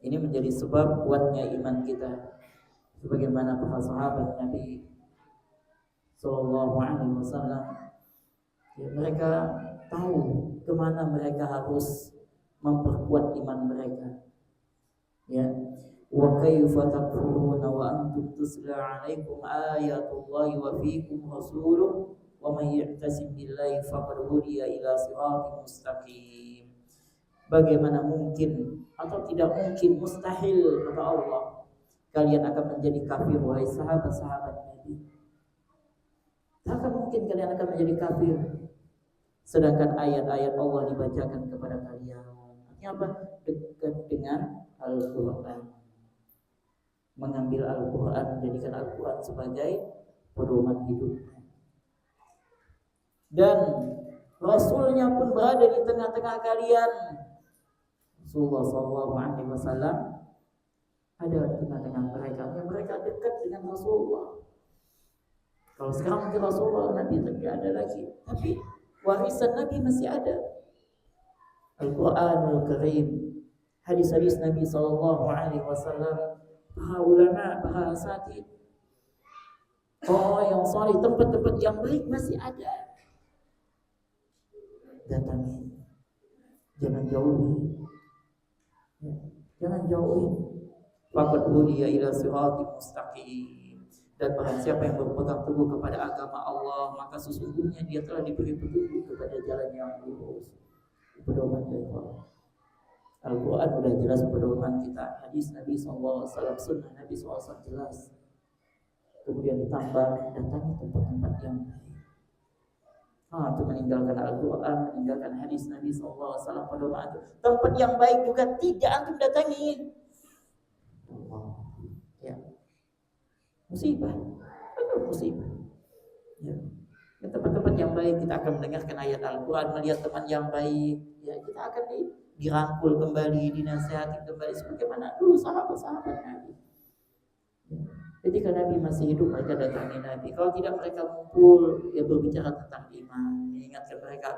Ini menjadi sebab kuatnya iman kita, sebagaimana para sahabat Nabi Sallallahu Alaihi Wasallam, ya, mereka tahu kemana mereka harus memperkuat iman mereka. Ya, wa kaifa takfuruna wa antum tusla alaikum ayatullahi wa fiikum rasuluh wa may ya'tasim billahi faqad hudiya ila siratin mustaqim. Bagaimana mungkin atau tidak mungkin, mustahil kata Allah, kalian akan menjadi kafir wahai sahabat-sahabat Nabi. Tak akan mungkin kalian akan menjadi kafir sedangkan ayat-ayat Allah dibacakan kepada kalian. Artinya apa? Dekat dengan Al-Quran, mengambil Al-Quran, menjadikan Al-Quran sebagai pedoman hidup. Dan Rasulnya pun berada di tengah-tengah kalian. Rasulullah SAW ada di tengah-tengah mereka, yang mereka dekat dengan Rasulullah. Kalau sekarang mungkin Rasulullah Nabi tidak ada lagi, tapi warisan Nabi masih ada. Al-Quranul Karim, hadis-hadis Nabi SAW, para ulama, para asatid, orang yang saleh, tempat-tempat yang baik masih ada. Datangi, jangan jauhi. Jangan jauhi. Faqad hudiya ila siratin mustaqim. Dan barang siapa yang berpegang teguh kepada agama Allah, maka sesungguhnya dia telah diberi petunjuk kepada jalan yang lurus. Pedoman dari Allah. Al-Quran sudah jelas pedoman kita, hadis Nabi SAW, sunnah Nabi SAW jelas. Kemudian ditambah datangi tempat-tempat yang baik. Itu meninggalkan Al-Quran, meninggalkan hadis Nabi SAW, pedoman itu. Tempat yang baik juga tidak antum datangi. Ya, musibah, itu musibah. Ya, tempat-tempat yang baik kita akan mendengarkan ayat Al-Quran, melihat teman yang baik. Ya, kita akan dirangkul kembali, dinasihati kembali sebagaimana dulu sahabat-sahabat Nabi. Ya. Ketika Nabi masih hidup, mereka datangi Nabi. Kalau tidak, mereka ngumpul, ya, berbicara tentang iman, mengingatkan mereka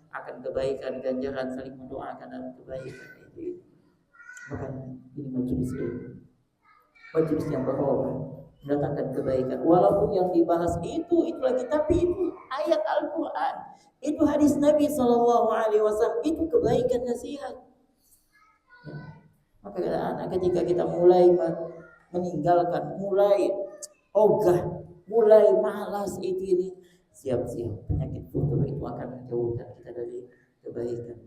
akan kebaikan, ganjaran, saling mendoakan dalam kebaikan itu. Maka ini majelis ilmu, majelis yang berkah, mendatangkan kebaikan. Walaupun yang dibahas itu lagi, tapi itu ayat Al-Quran, itu hadis Nabi SAW, itu kebaikan, nasihat. Ya. Maka anak ketika kita mulai meninggalkan, mulai ogah, mulai malas ini, siap-siap penyakit futur itu akan menjauhkan kita dari kebaikan,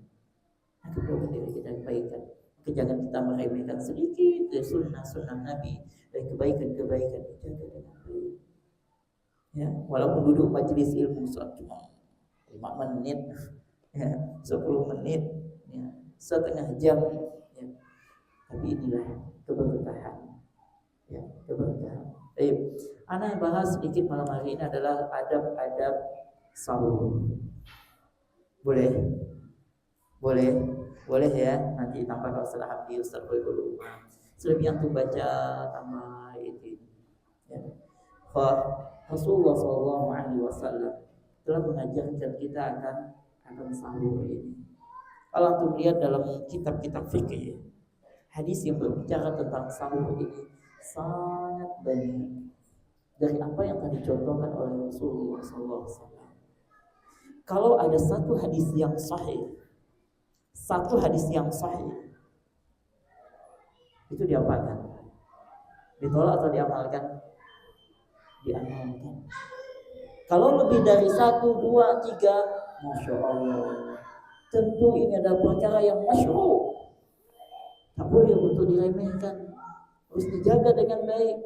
akan menjauhkan dari kita kebaikan. Maka jangan kita meremehkan sedikit dari sunnah-sunnah Nabi, dari kebaikan-kebaikan, dijaga dengan baik. Ya, walaupun duduk majelis ilmu cuma 5 menit, ya, 10 menit, ya, setengah jam, ya, tapi inilah keberkahan. Ya, keberkahan. Ana bahas sedikit malam hari ini adalah adab-adab sahur. Boleh? Boleh ya. Nanti tambah kalau setelah habis Ustaz Khairul Umam. Selebih antum baca tambah itu. Ya. Rasulullah SAW telah mengajarkan kita akan sahur ini. Kalau antum lihat dalam kitab-kitab fikih, hadis yang berbicara tentang sahur ini sangat banyak dari apa yang tadi dicontohkan oleh Rasulullah SAW. Kalau ada satu hadis yang sahih, itu diapakan? Ditolak atau diamalkan? Diamalkan. Kalau lebih dari 1, 2, 3, Masya Allah, tentu ini adalah perkara yang masyru', tak boleh untuk diremehkan, harus dijaga dengan baik.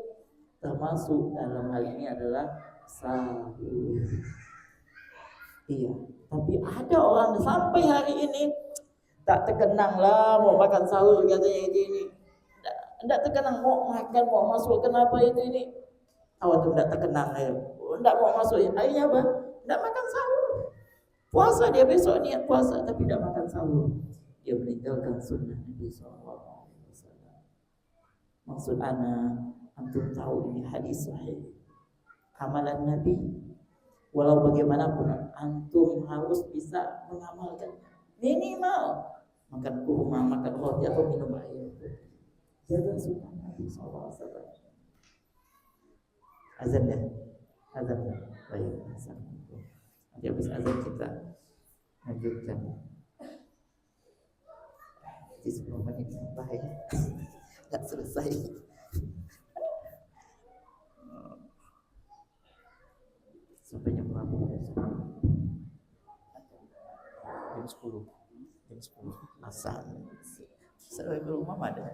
Termasuk dalam hal ini adalah sahur. Iya, tapi ada orang sampai hari ini tak terkenang lah mau makan sahur katanya ini. Tidak terkenang mau makan, mau masuk kenapa itu ini. Awak tu tidak terkenang ya. Tidak mau masuk. Akhirnya apa? Tidak makan sahur. Puasa dia besok niat puasa tapi tidak makan sahur. Dia meninggalkan sunnah Nabi SAW. Maksud ana, antum tahu ini hadis sahih. Amalan Nabi, walau bagaimanapun antum harus bisa mengamalkan minimal makan kurma, makan roti atau minum air. Jaga sunnah Nabi SAW. Azan ya, azan. Baik, azan. Nanti habis azan kita lanjutkan. Di 10 menit sampai nggak selesai. Sampai jam berapa? Jam 10. Jam 10. Asal. Sampai ke rumah ada.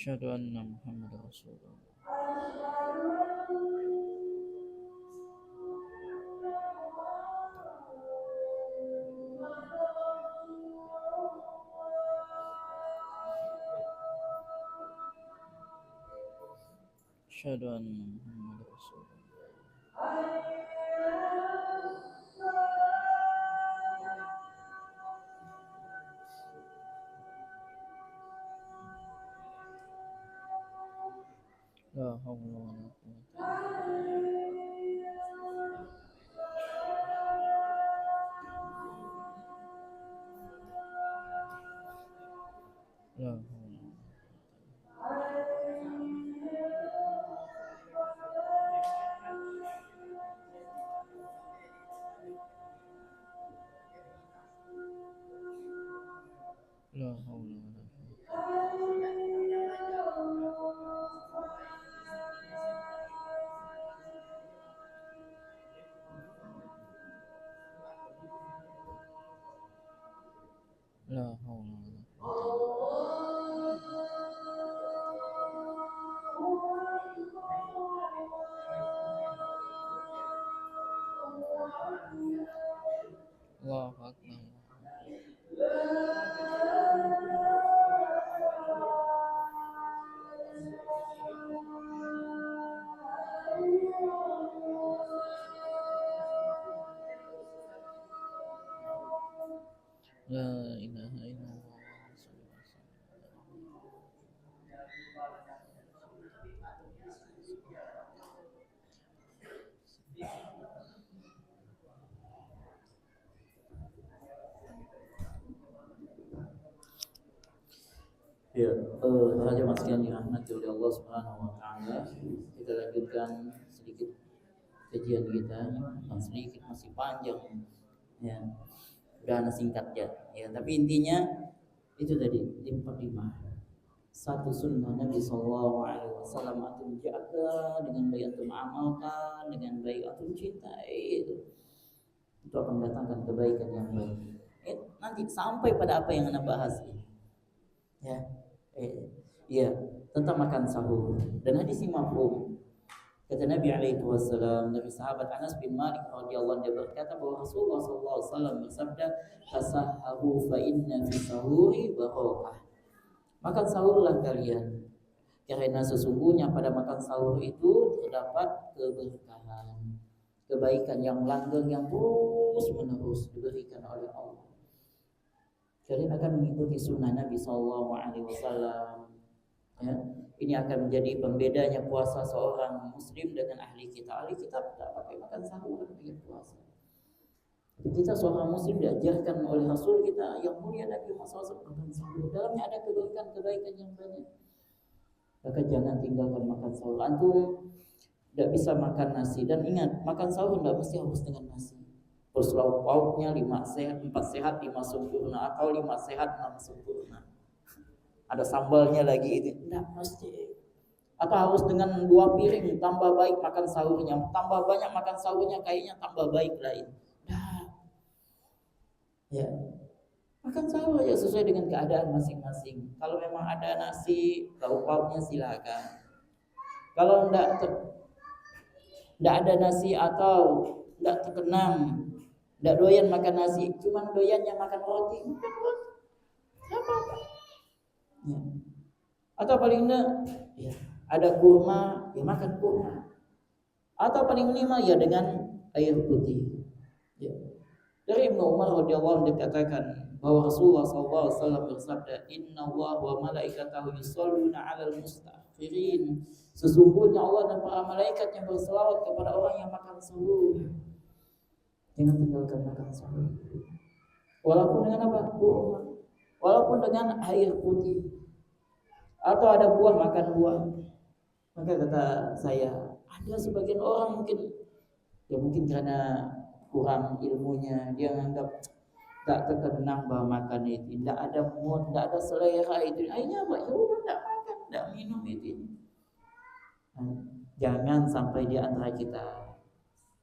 Asyhadu anna Muhammadar Rasulullah. Asyhadu anna Muhammadar Rasulullah. La haula wala quwwata illa billah. La haula wala Allahu akbar. La ilaha illallah. Ya, jemaah sekalian dirahmati oleh Allah Subhanahu wa taala. Kita lanjutkan sedikit kajian kita yang sedikit masih panjang. Ya, udah anak singkat ya. Ya, tapi intinya itu tadi 45. Satu sunnah Nabi Sallallahu Alaihi Wasallam antum jaga dengan baik, antum amalkan dengan baik, antum cintai itu akan mendatangkan kebaikan yang baik. Nanti sampai pada apa yang anda bahas ini, ya, iya tentang makan sahur dan hadis ini mafhum. Kata Nabi alaihi wasallam dari sahabat Anas bin Malik radhiyallahu anhu, dia berkata bahwa Rasulullah sallallahu alaihi wasallam bersabda, "Tasahharu fa inna fi sahuri barakah." Makan sahurlah kalian karena sesungguhnya pada makan sahur itu terdapat keberkahan, kebaikan yang langgeng yang terus menerus diberikan oleh Allah. Kalian akan mengikuti sunnah Nabi sallallahu alaihi wasallam. Ya, ini akan menjadi pembedanya puasa seorang muslim dengan ahli kitab. Ahli kitab tidak pakai makan sahur dengan puasa. Kita seorang muslim diajarkan oleh Rasul kita yang mulia Nabi Muhammad SAW makan sahur. Dalamnya ada kebaikan yang banyak. Maka jangan tinggalkan makan sahur. Antum tidak bisa makan nasi, dan ingat makan sahur tidak mesti harus dengan nasi. Terus lauk-lauknya 4 sehat 5 sempurna atau 5 sehat 6 sempurna. Ada sambalnya lagi itu, tidak mesti. Atau harus dengan 2 piring tambah baik makan sahurnya, tambah banyak makan sahurnya kayaknya tambah baik lain. Nah, ya, makan sahur aja sesuai dengan keadaan masing-masing. Kalau memang ada nasi, lauk-lauknya silakan. Kalau tidak ada nasi atau tidak terkenang, tidak doyan makan nasi, cuman doyannya makan roti, makan roti, apa-apa. Ya. Atau paling enggak ya, ada kurma, ya makan kurma. Atau paling minimal ya dengan air putih. Ya. Dari Ibnu Umar radhiyallahu anhu dikatakan bahwa Rasulullah SAW bersabda, "Inna Allah wa malaikatahu yusholluna 'alal mustaghfirin." Sesungguhnya Allah dan para malaikatnya berselawat kepada orang yang makan sahur. Jangan tinggalkan makan sahur. Walaupun dengan apa? Kurma. Walaupun dengan air putih. Atau ada buah, makan buah. Maka kata saya, ada sebagian orang mungkin karena kurang ilmunya, dia menganggap tak terkenang bahwa makan itu, tidak ada mood, tidak ada selera itu. Akhirnya apa? Ya udah tidak makan, tidak minum itu. Jangan sampai di antara kita,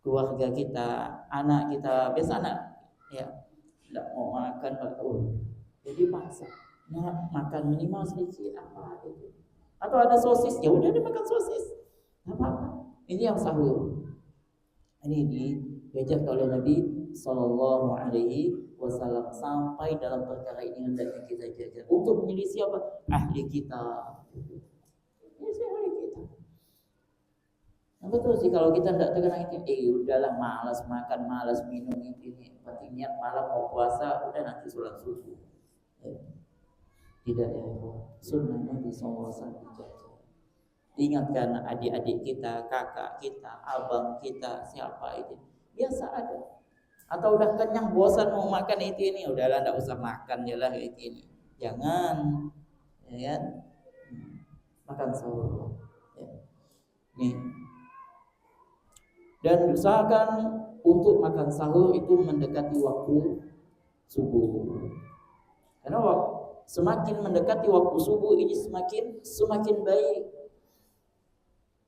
keluarga kita, anak kita, biasa anak ya tidak mau makan, jadi paksa. Nah, makan minimal sedikit apa itu. Atau ada sosis, ya udah dia makan sosis. Enggak apa-apa. Ini yang sahur. Ini diajar oleh Nabi sallallahu alaihi wasallam. Sampai dalam perkara ini hendaknya kita jaga untuk menyelisih apa? Ahli kita. Ini ahli kita. Nah, betul sih kalau kita tidak terkena itu, udahlah malas makan, malas minum ini. Penting niat malam mau puasa, udah nanti sholat subuh. Ya. Tidak ya, sunnah Nabi SAW dijaga. Ingatkan adik-adik kita, kakak kita, abang kita, siapa itu, biasa ada. Atau udah kenyang, bosan mau makan itu ini, udahlah tidak usah makan jelah itu ini. Jangan, ya kan? Makan sahur. Ya. Nih. Dan usahakan untuk makan sahur itu mendekati waktu subuh. Karena semakin mendekati waktu subuh ini semakin baik.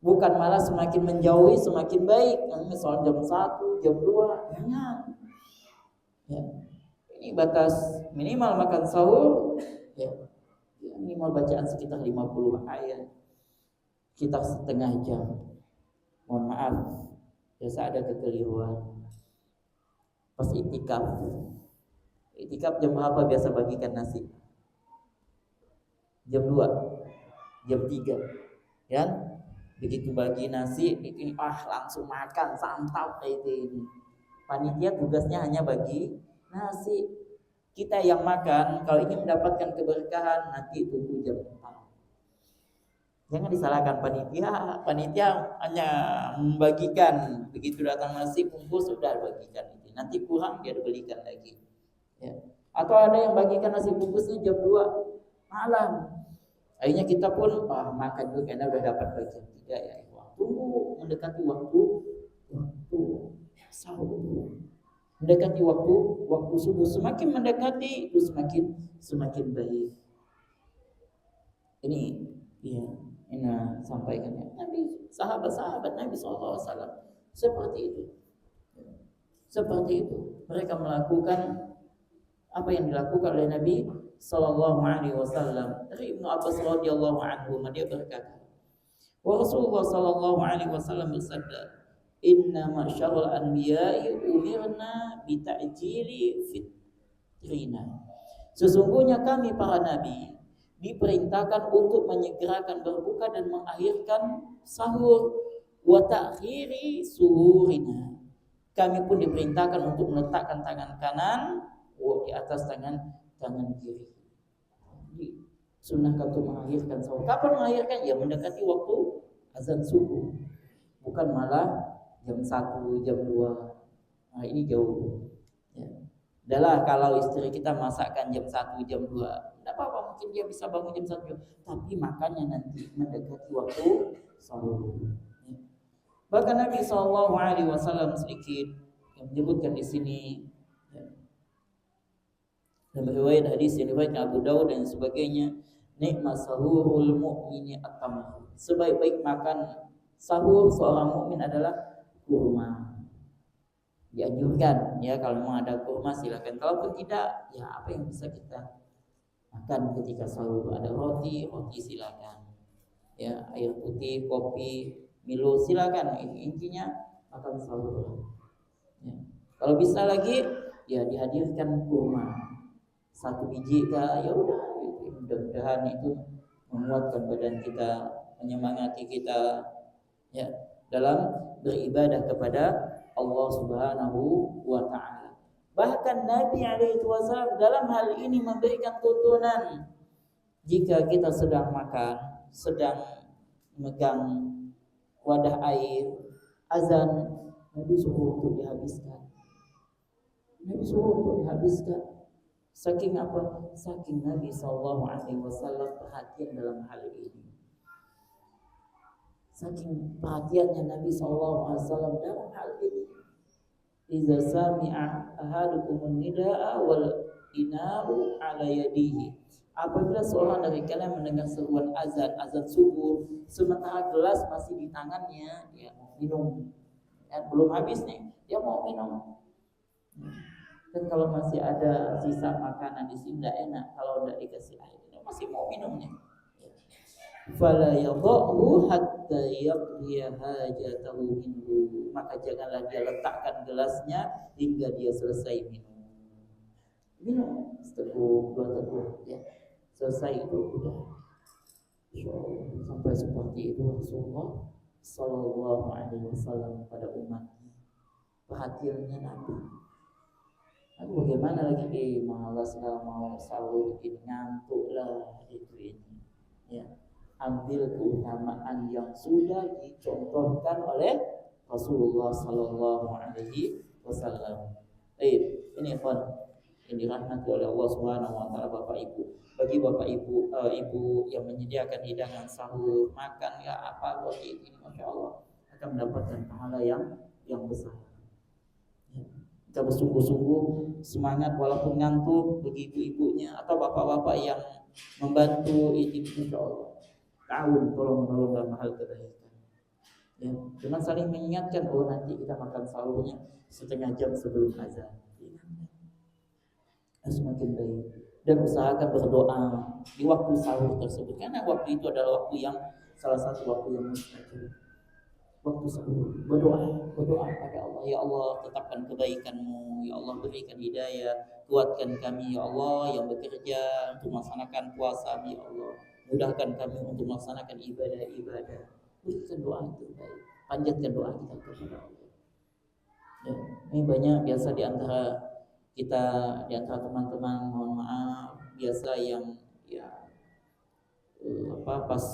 Bukan malah semakin menjauhi semakin baik. Misalnya jam 1, jam 2, jangan. Ya. Ini batas minimal makan sahur ya. Minimal bacaan sekitar 50 ayat. Sekitar setengah jam. Mohon maaf, biasa ada kekeliruan. Pas iktikaf. Iktikaf jam berapa biasa bagikan nasi? Jam 2, jam 3, kan? Begitu bagi nasi, itu langsung makan, santap itu ini. Panitia tugasnya hanya bagi nasi. Kita yang makan, kalau ingin mendapatkan keberkahan, nanti tunggu jam 4. Jangan disalahkan panitia. Panitia hanya membagikan, begitu datang nasi bungkus sudah bagikan itu. Nanti kurang dia belikan lagi. Ya. Atau ada yang bagikan nasi bungkusnya jam 2 malam. Akhirnya kita pun makan dulu karena udah dapat bagian 3 ya. Tunggu mendekati waktu sahur. Mendekati waktu subuh, semakin mendekati itu semakin baik. Ini ya, ini sampaikan ya. Nabi, sahabat-sahabat Nabi SAW seperti itu. Seperti itu. Mereka melakukan apa yang dilakukan oleh Nabi sallallahu alaihi wasallam. Dari Ibnu Abbas radhiyallahu anhu, dia berkata, wa Rasulullah sallallahu alaihi wasallam bersabda, "Inna masyarul anbiya'i umirna bi ta'jili fitrina." Sesungguhnya kami para nabi diperintahkan untuk menyegerakan berbuka dan mengakhirkan sahur, wa ta'khiri suhurina. Kami pun diperintahkan untuk meletakkan tangan kanan di atas tangan kiri. Jadi sunnahkan untuk mengakhirkan sahur. Kapan mengakhirkan? Ya mendekati waktu azan subuh. Bukan malah jam 1, jam 2. Nah, ini jauh. Ya. Adalah kalau istri kita masakkan jam 1, jam 2, tidak apa-apa, mungkin dia bisa bangun jam 1, tapi makannya nanti mendekati waktu sahur. Ya. Bahkan Nabi SAW sedikit yang menyebutkan di sini, ya, dan riwayat hadis yang diriwayatkan Abu Dawud dan sebagainya, nikmat sahurul mu'mini at-tamr. Sebaik-baik makan sahur seorang mukmin adalah kurma. Dianjurkan ya, kalau memang ada kurma silakan. Kalaupun tidak, ya apa yang bisa kita makan ketika sahur? Ada roti silakan. Ya, air putih, kopi, Milo silakan. Intinya makan sahur. Ya. Kalau bisa lagi, ya dihadirkan kurma 1 biji kah, ya udah. Mudah-mudahan itu menguatkan badan kita, menyemangati kita ya dalam beribadah kepada Allah Subhanahu wa taala. Bahkan Nabi alaihi wasallam dalam hal ini memberikan tuntunan, jika kita sedang makan, sedang megang wadah air, azan, Nabi suruh untuk dihabiskan. Nabi suruh untuk dihabiskan. Saking apa? Saking Nabi sallallahu alaihi wasallam perhatian dalam hal ini. Saking perhatiannya Nabi SAW dalam hal ini. Iza sami'a ahadukum nida'a wal ina'u ala yadihi. Apabila seorang dari kalian mendengar seruan azan subuh, sementara gelas masih di tangannya, dia mau minum. Ya, belum habis nih, dia mau minum. Dan kalau masih ada sisa makanan di sini tidak enak, kalau tidak dikasih air, dia masih mau minumnya. Fala yadhahu hatta yaqdiya hajatahu minhu. Maka janganlah dia letakkan gelasnya hingga dia selesai minum. Minum seteguk, 2 teguk ya. Selesai itu udah. Sampai seperti itu Rasulullah sallallahu alaihi wasallam pada umatnya. Perhatiannya Nabi. Aduh, bagaimana lagi malas lah mau sahur, bikin ngantuk lah itu ini. Ya. Ambil keutamaan yang sudah dicontohkan oleh Rasulullah sallallahu alaihi wasallam. Ini yang dirahmati oleh Allah Subhanahu wa taala, Bapak Ibu. Bagi Bapak Ibu, ibu yang menyediakan hidangan sahur, makan ya apa roti ini, Masya Allah akan mendapatkan pahala yang besar. Ya. Kita bersungguh-sungguh semangat walaupun ngantuk, bagi ibu-ibunya atau bapak-bapak yang membantu ini, Masya Allah tahun tolong-menolong dalam hal kebaikan. Ya, dengan saling mengingatkan, oh nanti kita makan sahurnya setengah jam sebelum azan. Semakin baik. Dan usahakan berdoa di waktu sahur tersebut, karena waktu itu adalah waktu yang salah satu waktu yang mustajab. Waktu sahur berdoa pada Allah, ya Allah tetapkan kebaikan-Mu, ya Allah berikan hidayah, kuatkan kami ya Allah yang bekerja untuk melaksanakan puasa, ya Allah mudahkan kami untuk melaksanakan ibadah-ibadah. Berikan doa yang terbaik, panjatkan doa kita kepada Allah. Ya, ini banyak biasa di antara kita, di antara teman-teman, mohon maaf, biasa yang ya pas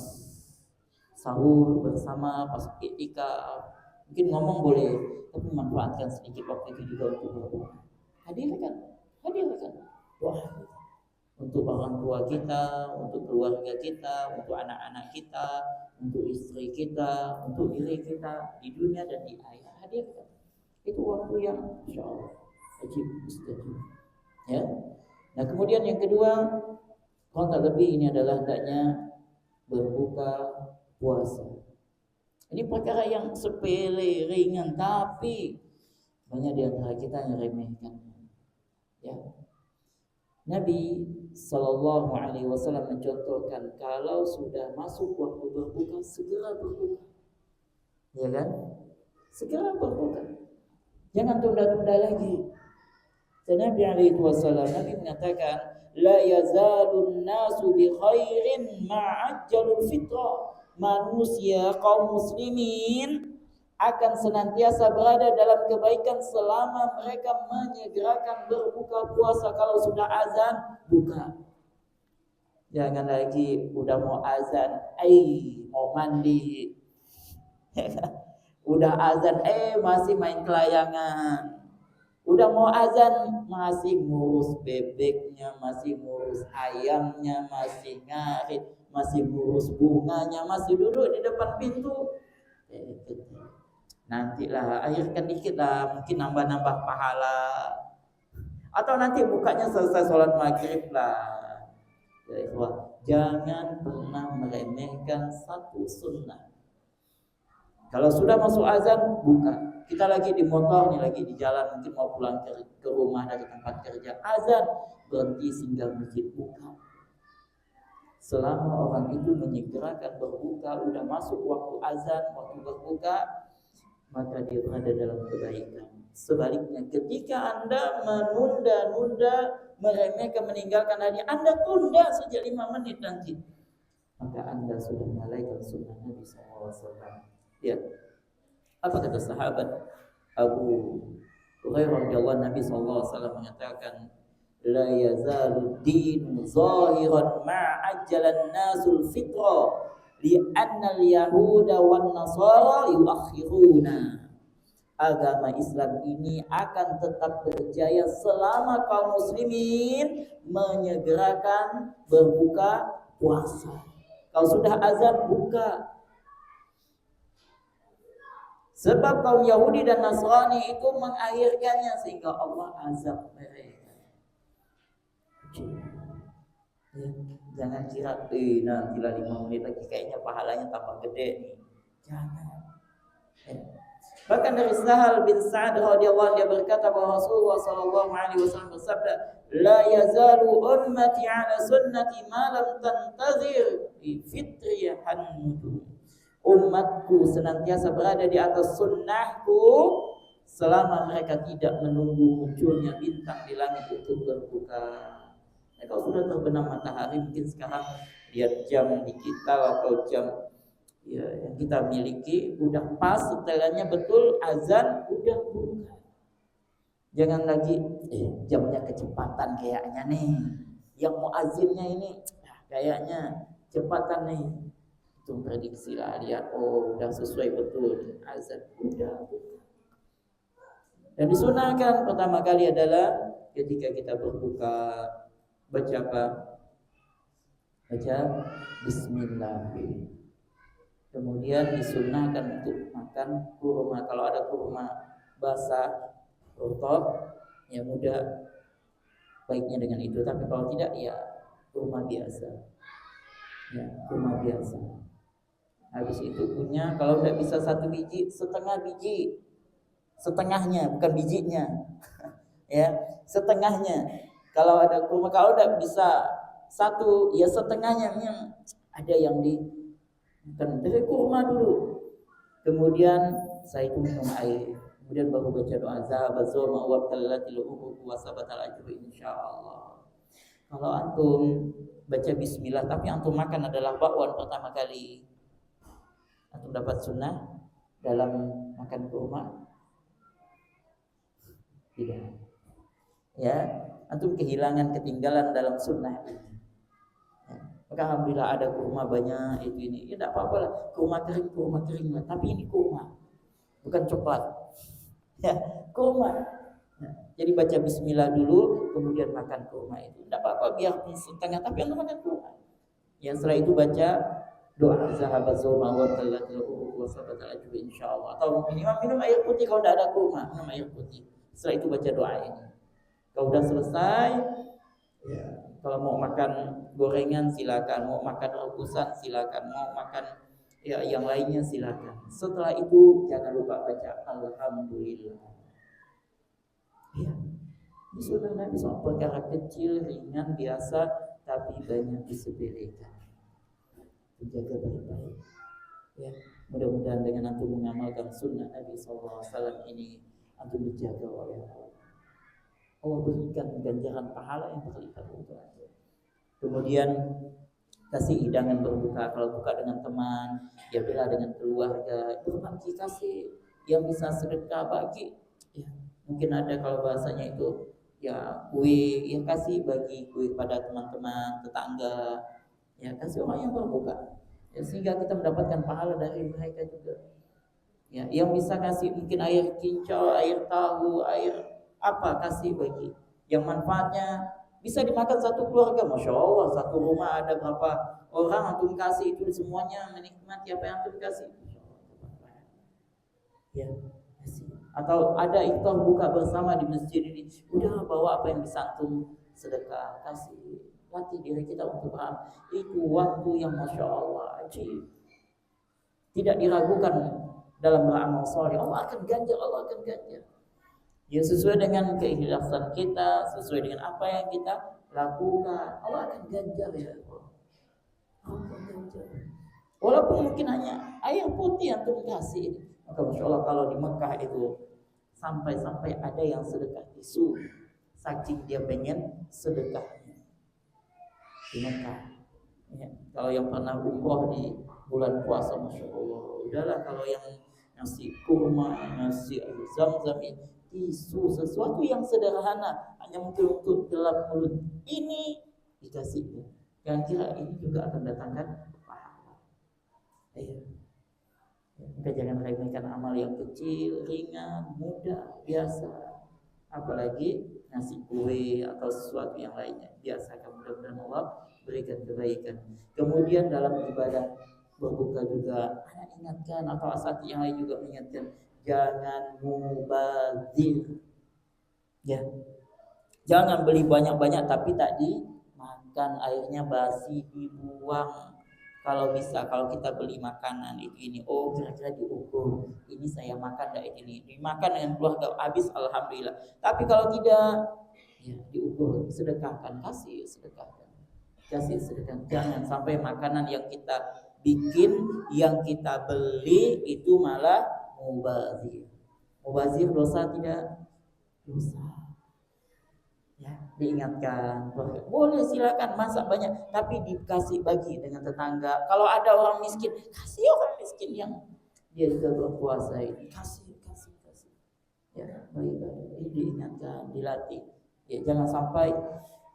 sahur bersama, pas iktikaf, mungkin ngomong boleh, tapi manfaatkan sedikit waktu itu juga untuk berdoa. Hadirkan doa untuk orang tua kita, untuk keluarga kita, untuk anak-anak kita, untuk istri kita, untuk diri kita di dunia dan di akhirat. Hadirkan. Itu waktu yang Insya Allah Wajib mustajab. Ya. Nah, kemudian yang kedua, kurang tak lebih ini adalah hendaknya berbuka puasa. Ini perkara yang sepele, ringan, tapi banyak di antara kita yang remehkan. Ya. Nabi Sallallahu Alaihi Wasallam mencontohkan kalau sudah masuk waktu berbuka segera berbuka, ya kan? Segera berbuka, jangan tunda-tunda lagi. Dan Nabi Alaihi Wasallam Nabi mengatakan, la yazalun nasu bi khairin ma'ajjalul fitrah. Manusia kaum muslimin akan senantiasa berada dalam kebaikan selama mereka menyegerakan berbuka puasa. Kalau sudah azan, buka. Jangan lagi udah mau azan, mau mandi. Udah azan, masih main kelayangan. Udah mau azan, masih ngurus bebeknya, masih ngurus ayamnya, masih ngarit, masih ngurus bunganya, masih duduk di depan pintu. Nantilah, akhirkan dikit lah, mungkin nambah-nambah pahala. Atau nanti bukanya selesai sholat maghrib lah. Jangan pernah meremehkan satu sunnah. Kalau sudah masuk azan, buka. Kita lagi di motor nih, lagi di jalan, mungkin mau pulang ke rumah dari tempat kerja. Azan, berhenti singgah masjid, buka. Selama orang itu menyegerakan berbuka, udah masuk waktu azan, waktu berbuka, maka dia berada dalam kebaikan. Sebaliknya, ketika Anda menunda-nunda, meremehkan, meninggalkan hari, Anda tunda saja 5 menit nanti, maka Anda sudah melalaikan sunnah Nabi SAW. Ya, apa kata sahabat Abu Hurairah radhiyallahu Nabi SAW mengatakan, la yazalu din zahiran ma'ajjalan nasul fitra li'anna al-yahuda wan nasara yuakhiruna. Agama Islam ini akan tetap berjaya selama kaum muslimin menyegerakan berbuka puasa. Kalau sudah azan, buka. Sebab kaum Yahudi dan Nasrani itu mengakhirkannya sehingga Allah azab mereka. Ya, jangan kira nanti lah 5 menit lagi kayaknya pahalanya tambah gede nih. Jangan. Ya. Bahkan dari Sahal bin Sa'ad radhiyallahu anhu dia berkata bahwa Rasulullah sallallahu alaihi wasallam bersabda, la yazalu ummati ala sunnati ma lam tantazir bi fitrihan nujum. Umatku senantiasa berada di atas sunnahku selama mereka tidak menunggu munculnya bintang di langit untuk berbuka. Nah, kalau sudah terbenam matahari, mungkin sekarang lihat jam di kita atau jam yang kita miliki udah pas, setelahnya betul azan, udah buka. Jangan lagi jamnya kecepatan kayaknya nih, yang muazzinnya ini kayaknya cepatan nih. Itu prediksi lah, lihat udah sesuai betul azan, udah. Dan disunahkan pertama kali adalah ketika kita berbuka baca apa? Baca bismillah. Kemudian disunahkan untuk makan kurma. Kalau ada kurma basah, rotok, ya mudah baiknya dengan itu. Tapi kalau tidak, ya kurma biasa. Ya, kurma biasa. Habis itu punya, kalau tidak bisa 1 biji, setengah biji. Setengahnya, bukan bijinya. Ya, setengahnya. Kalau ada kurma, kalau tidak bisa 1, ya setengahnya. Ada yang dari kurma dulu. Kemudian saya itu minum air. Kemudian baru baca doa zahabaz zoma wa tallatil uquq wa sabatal ajru insyaallah. Kalau antum baca bismillah tapi antum makan adalah bakwan pertama kali, antum dapat sunnah dalam makan kurma? Tidak. Ya, antum kehilangan, ketinggalan dalam sunnah. Ya. Maka alhamdulillah ada kurma banyak itu ini. Ya tidak apa-apa lah, kurma kering lah. Tapi ini kurma, bukan coklat. Ya, kurma. Nah, jadi baca bismillah dulu, kemudian makan kurma itu. Tidak apa-apa, biar setengah, tapi antum makan kurma. Ya, setelah itu baca doa zahabaz zoma wa tallatil uquq wa sabatal ajru insyaallah. Atau minum air putih kalau tidak ada kurma, minum air putih. Setelah itu baca doa ini. Kalau udah selesai, ya, kalau mau makan gorengan silakan, mau makan rebusan silakan, mau makan ya yang lainnya silakan. Setelah itu jangan lupa baca alhamdulillah. Ya, ini sudah Nabi SAW, perkara kecil, ringan, biasa, tapi banyak disepelekan. Jaga baik-baik. Ya, mudah-mudahan dengan antum mengamalkan sunnah Nabi SAW ini, antum dijaga oleh Allah. Allah berikan ganjaran pahala yang berlipat untuk antum. Kemudian kasih hidangan berbuka, kalau buka dengan teman, ya bela dengan keluarga, berbagi kasih yang bisa sedekah bagi. Ya, mungkin ada kalau bahasanya itu ya kue, yang kasih bagi kue pada teman-teman, tetangga, ya kasih orang yang berbuka. Ya, sehingga kita mendapatkan pahala dari mereka juga. Ya, yang bisa kasih mungkin air kincau, air tahu, air apa kasih bagi yang manfaatnya bisa dimakan satu keluarga. Masya Allah, satu rumah ada berapa orang antum kasih itu semuanya menikmati apa yang antum kasih. Ya, kasih. Atau ada iftar buka bersama di masjid ini, udah bawa apa yang bisa antum sedekah kasih. Latih diri kita untuk beramal. Itu waktu yang Masya Allah ajib, tidak diragukan dalam beramal soleh. Allah akan ganjar, Allah akan ganjar. Ya sesuai dengan keikhlasan kita, sesuai dengan apa yang kita lakukan, Allah akan ganjar ya Allah. Allah akan ganjar. Walaupun mungkin hanya air putih yang antum kasih, maka Masya Allah kalau di Mekah itu sampai-sampai ada yang sedekah tisu, saking dia pengen sedekahnya di Mekah. Ya, kalau yang pernah umroh di bulan puasa, Masya Allah, udahlah kalau yang nasi kurma, nasi air zam-zam, tisu, sesuatu yang sederhana, hanya mungkin untuk gelap mulut, ini dikasihnya. Kira-kira ini juga akan datangkan pahala. Ya. Maka jangan remehkan amal yang kecil, ringan, mudah, biasa. Apalagi nasi kue atau sesuatu yang lainnya. Biasakan, mudah-mudahan Allah berikan kebaikan. Kemudian dalam ibadah berbuka juga anak ingatkan, atau asati yang lain juga mengingatkan, jangan mubazir. Ya. Jangan beli banyak-banyak tapi tak dimakan, airnya basi dibuang. Kalau bisa, kalau kita beli makanan itu ini, oh kira-kira diukur, ini saya makan dah ini, dimakan dengan keluarga habis, alhamdulillah. Tapi kalau tidak, ya diukur, sedekahkan, kasih sedekahkan, kasih sedekahkan. Jangan sampai makanan yang kita bikin, yang kita beli itu malah mubazir. Mubazir dosa tidak? Dosa. Ya, diingatkan, boleh silakan masak banyak, tapi dikasih bagi dengan tetangga. Kalau ada orang miskin, kasih orang miskin yang dia juga berpuasa ini, kasih. Ya, baik-baik. Ini diingatkan, dilatih. Ya, jangan sampai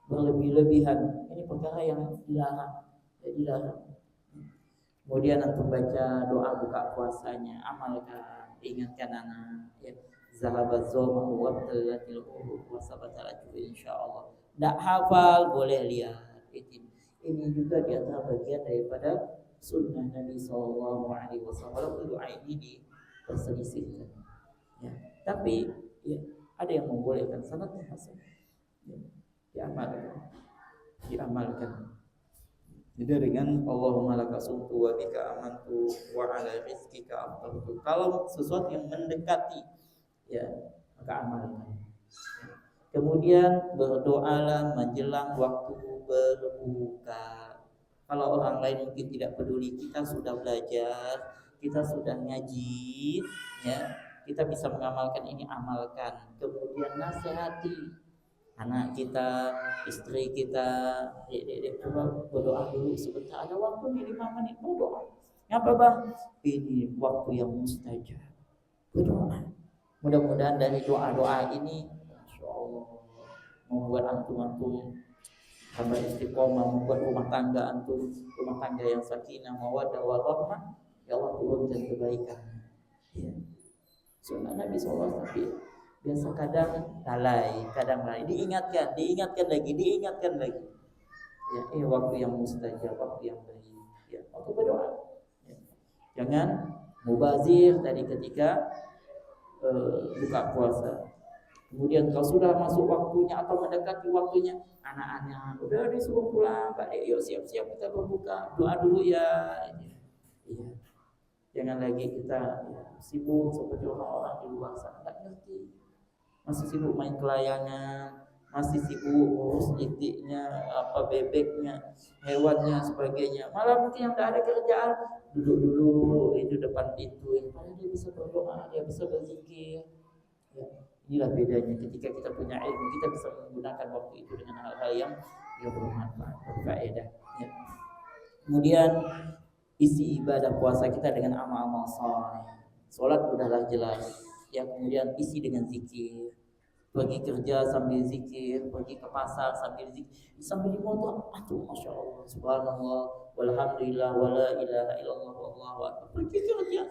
berlebih-lebihan. Ini perkara yang dilarang. Ya, dilarang. Kemudian antum baca doa buka puasanya, amalkan, ingatkan anak. Ya. Zahabat zoma wa talatil uruq wa sabatal ajru insyaallah. Enggak hafal boleh lihat. Ini juga di antara bagian daripada sunnah Nabi sallallahu alaihi wasallam. Walaupun doa ini diperselisihkan. Ya. Tapi ya, ada yang membolehkan, sanadnya hasan. Ya. Diamalkan. Jadi dengan Allahumma laka sumtu wa bika amantu wa ala rizqika aftartu. Kalau sesuatu yang mendekati, ya maka amalkan. Kemudian berdoalah menjelang waktu berbuka. Kalau orang lain mungkin tidak peduli, kita sudah belajar, kita sudah ngaji, ya kita bisa mengamalkan ini, amalkan. Kemudian nasihati anak kita, istri kita, dek coba berdoa dulu sebentar, ada waktu nih 5 menit berdoa. Ngapa bang? Ini waktu yang mustajab. Berdoa. Mudah-mudahan dari doa-doa ini, Masya Allah, membuat antum tambah istiqomah, membuat rumah tangga antum rumah tangga yang sakinah, mawaddah, warahmah. Ya Allah turunkan kebaikan. Ya. Sunnah Nabi SAW. Tapi biasa kadang lalai, kadang lalai. Diingatkan lagi. Ya, waktu yang mustajab, waktu yang baik. Ya, waktu berdoa. Ya. Jangan mubazir tadi ketika buka puasa. Kemudian kalau sudah masuk waktunya atau mendekati waktunya, anak-anak udah disuruh pulang, Pak Dek, yuk siap-siap kita berbuka, doa dulu ya. Iya. Jangan lagi kita sibuk seperti orang-orang di luar sana, nggak ngerti, masih sibuk main kelayangan, masih sibuk ngurus itiknya, apa bebeknya, hewannya, sebagainya. Malah mungkin yang tidak ada kerjaan, duduk dulu itu depan pintu, padahal dia bisa berdoa, dia bisa berzikir. Ya, inilah bedanya ketika kita punya ilmu, kita bisa menggunakan waktu itu dengan hal-hal yang bermanfaat, berfaedah. Ya. Kemudian isi ibadah puasa kita dengan amal-amal saleh. Salat udahlah jelas. Ya, kemudian isi dengan zikir. Pergi kerja sambil zikir, pergi ke pasar sambil zikir, sambil di motor, aduh masya Allah, subhanallah, walhamdulillah, wala ilaha illallah, wallahu akbar. Pergi kerja,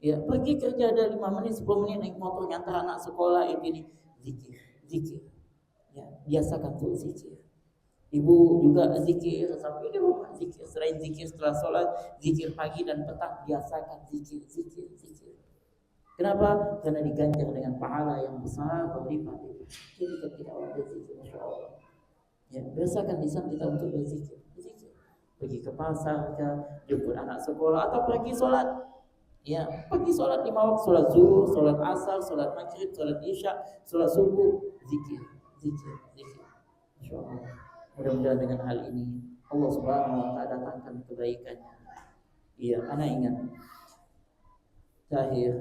ya pergi kerja ada 5 menit, 10 menit naik motor ngantar anak sekolah, ini zikir, zikir. Ya, biasakan untuk zikir. Ibu juga zikir sampai di rumah, zikir selain zikir setelah sholat, zikir pagi dan petang, biasakan zikir, zikir, zikir. Kenapa? Karena diganjar dengan pahala yang besar berlipat-lipat. Jadi ketika orang berzikir, masya Allah, ya biasakan lisan kita untuk berzikir, berzikir. Pergi ke pasar, jemput anak sekolah, atau pergi sholat. Ya, pergi sholat 5 waktu, sholat zuhur, sholat asar, sholat maghrib, sholat isya, sholat subuh, zikir, zikir, zikir. Masya Allah. Mudah-mudahan dengan hal ini Allah Subhanahu wa taala datangkan kebaikannya. Iya, anak ingat. Terakhir,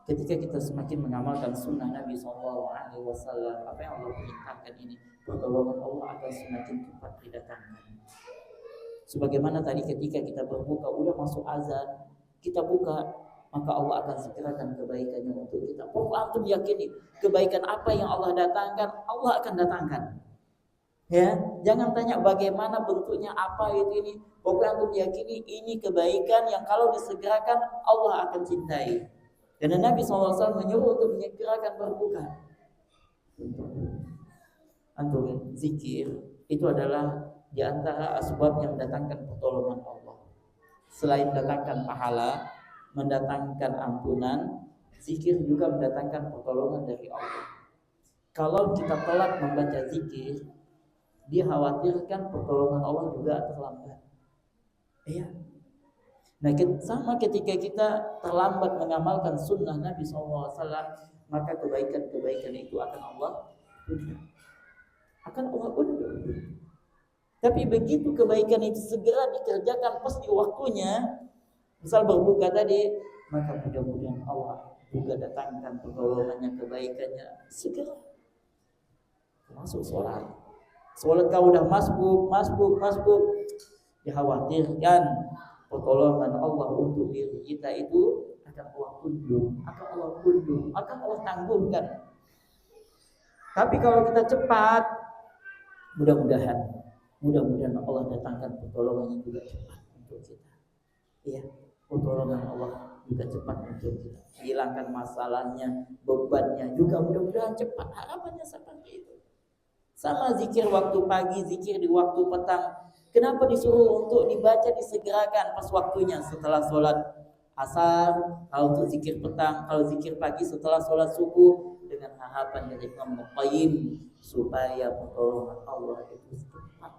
ketika kita semakin mengamalkan sunnah Nabi SAW, apa yang Allah perintahkan ini, pertolongan Allah akan semakin cepat didatangkan. Sebagaimana tadi ketika kita berbuka, udah masuk azan, kita buka, maka Allah akan segerakan kebaikannya untuk kita. Pokoknya antum yakini, kebaikan apa yang Allah datangkan, Allah akan datangkan. Ya, jangan tanya bagaimana bentuknya, apa itu ini. Pokoknya antum yakini ini kebaikan yang kalau disegerakan Allah akan cintai. Karena Nabi SAW menyuruh untuk menyegerakan berbuka. Antum zikir itu adalah di antara asbab yang mendatangkan pertolongan Allah. Selain mendatangkan pahala, mendatangkan ampunan, zikir juga mendatangkan pertolongan dari Allah. Kalau kita telat membaca zikir, dikhawatirkan pertolongan Allah juga terlambat. Iya. Nah, sama ketika kita terlambat mengamalkan sunnah Nabi SAW, maka kebaikan-kebaikan itu akan Allah undur. Tapi begitu kebaikan itu segera dikerjakan pas di waktunya, misal berbuka tadi, maka mudah-mudahan Allah juga datangkan pertolongannya, kebaikannya segera. Masuk sholat kau udah masbuk, dikhawatirkan pertolongan Allah untuk diri kita itu akan Allah undur, akan Allah tangguhkan. Tapi kalau kita cepat, mudah-mudahan Allah datangkan pertolongannya juga cepat untuk kita. Iya, pertolongan Allah juga cepat untuk kita. Hilangkan masalahnya, bebannya juga mudah-mudahan cepat. Harapannya seperti itu. Sama zikir waktu pagi, zikir di waktu petang. Kenapa disuruh untuk dibaca disegerakan pas waktunya setelah sholat asar, kalau untuk zikir petang, kalau zikir pagi setelah sholat subuh, dengan harapan dari Imam Qayyim supaya pertolongan Allah itu cepat.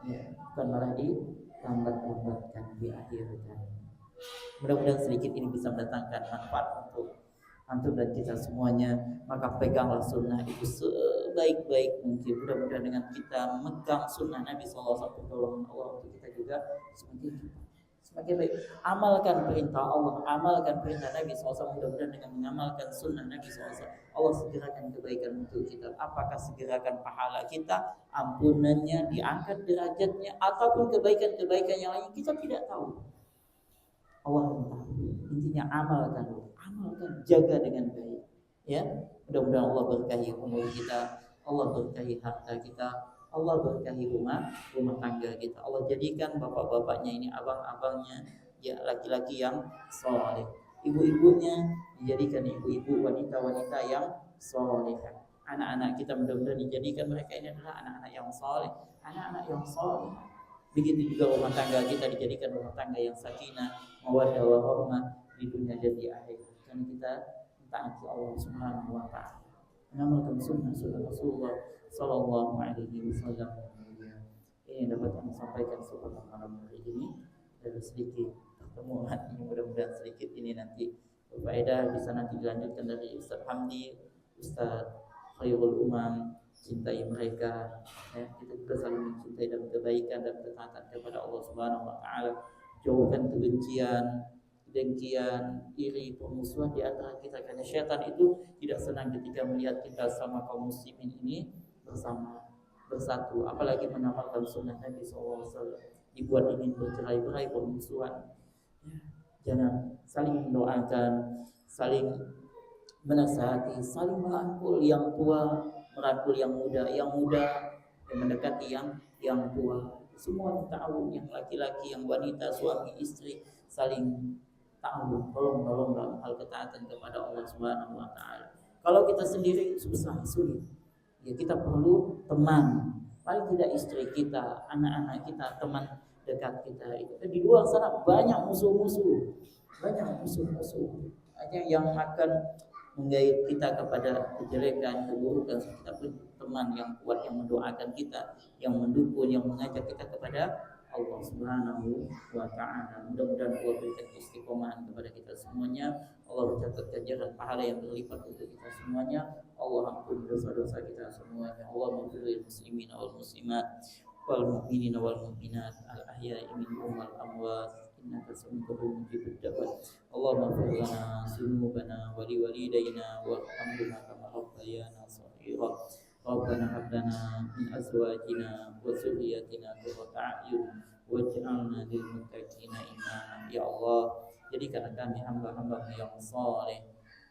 Ya, bukan malah dilambat-lambatkan, diakhirkan. Mudah-mudahan sedikit ini bisa mendatangkan manfaat untuk antum dan kita semuanya. Maka peganglah sunnah itu sebaik-baik mungkin. Mudah-mudahan dengan kita memegang sunnah Nabi SAW, pertolongan Allah untuk kita juga semakin baik. Amalkan perintah Allah, amalkan perintah Nabi SAW. Mudah-mudahan dengan mengamalkan sunnah Nabi SAW, Allah segerakan kebaikan untuk kita. Apakah segerakan pahala kita, ampunannya, diangkat derajatnya, ataupun kebaikan-kebaikan yang lain, kita tidak tahu. Allah tahu. Intinya amalkan, jaga dengan baik. Ya, mudah-mudahan Allah berkahi umur kita, Allah berkahi harta kita, Allah berkahi rumah tangga kita. Allah jadikan bapak-bapaknya ini, abang-abangnya, ya laki-laki yang saleh, ibu-ibunya dijadikan ibu-ibu, wanita-wanita yang saleh. Anak-anak kita mudah-mudahan dijadikan mereka ini adalah anak-anak yang saleh, anak-anak yang saleh. Begitu juga rumah tangga kita dijadikan rumah tangga yang sakinah, mawaddah warahmah di dunia dan di akhirat. Karena kita taati Allah Subhanahu wa taala. mengamalkan sunnah Rasulullah Sallallahu Alaihi Wasallam. Ini dapat kami sampaikan pada malam hari ini dari sedikit pertemuan ini, mudah-mudahan sedikit ini nanti berfaedah, bisa nanti dilanjutkan dari Ustaz Hamdi, Ustaz Khairul Umam. Cintai mereka, ya, kita juga saling mencintai dan kebaikan dan ketaatan kepada Allah Subhanahu Wa Taala. Jauhkan kebencian, dengkian, iri, permusuhan di antara kita, karena syaitan itu tidak senang ketika melihat kita sama kaum muslimin ini bersatu, apalagi mengamalkan sunnah Nabi SAW. Dibuat ingin bercerai-berai, permusuhan. Jangan, saling mendoakan, saling menasihati, saling merangkul yang tua, merangkul yang muda yang mendekati yang tua. Semua ta'awun, yang laki-laki, yang wanita, suami, istri, saling ta'awun, tolong dalam hal ketaatan kepada Allah Subhanahu Wa Taala. Kalau kita sendiri susah, sulit. Ya, kita perlu teman, paling tidak istri kita, anak-anak kita, teman dekat kita. Itu di luar sana banyak musuh-musuh aja yang akan menggait kita kepada kejelekan, keburukan. Kita pun teman yang kuat, yang mendoakan kita, yang mendukung, yang mengajak kita kepada Allah Subhanahu Wa Taala. Mudah-mudahan Allah berikan istiqomahan kepada kita semuanya. Allah mencatat ganjaran pahala yang berlipat untuk kita semuanya. Allah ampuni dosa-dosa kita semuanya. Allah maghfiril muslimin wal muslimat wal mu'minin wal mu'minat al ahya'i minhum wal amwat innaka sami'un mujibud da'wat. Allahumma ighfir lana dzunubana wa liwalidayna warhamna kama rabbayana shaghira. Rabbana hab lana min azwajina wa dzurriyyatina qurrata a'yun waj'alna lil muttaqina imama. Ya Allah, jadikan kami hamba-hamba yang saleh,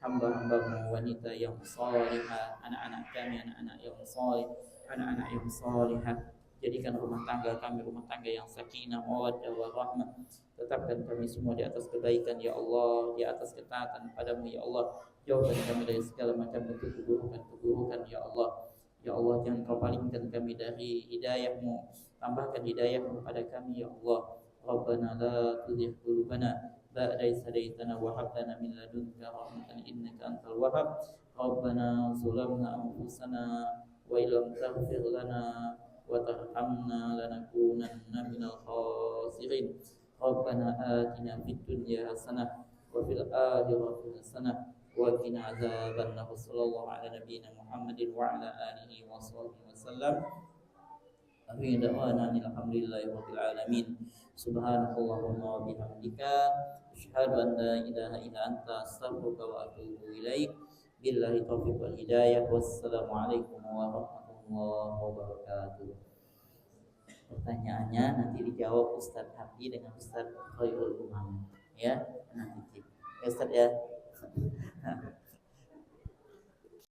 hamba-hamba wanita yang salihah, anak-anak kami anak-anak yang saleh, anak-anak yang salihah. Jadikan rumah tangga kami rumah tangga yang sakinah, mawaddah, warahmah. Tetapkan kami semua di atas kebaikan ya Allah, di atas ketaatan padamu ya Allah. Jauhkan kami dari segala macam bentuk keburukan ya Allah. Ya Allah, jangan kau palingkan kami dari hidayahmu, tambahkan hidayahmu pada kami ya Allah. Rabbana la tuzigh qulubana ba'da idh hadaytana wa hab lana min ladunka rahmatan innaka antal wahhab. Rabbana zalamna anfusana wa illam taghfir lana wa tarhamna lanakunanna minal khasirin. Rabbana atina fid dunya hasanah wa fil akhirati hasanah wa qina adzabannar. Sallallahu ala nabiyyina Muhammadin wa ala alihi wa sahbihi wasallam. Amin. Da'wana alhamdulillahi rabbil alamin. Subhanakallahumma wa bihamdika asyhadu an la ilaha illa anta astaghfiruka wa atubu ilaik. Billahi taufiq wal hidayah. Wassalamualaikum warahmatullahi wabarakatuh. Pertanyaannya nanti dijawab Ustaz Hamdi dengan Ustaz Khairul Umam, ya nanti. Ustaz ya.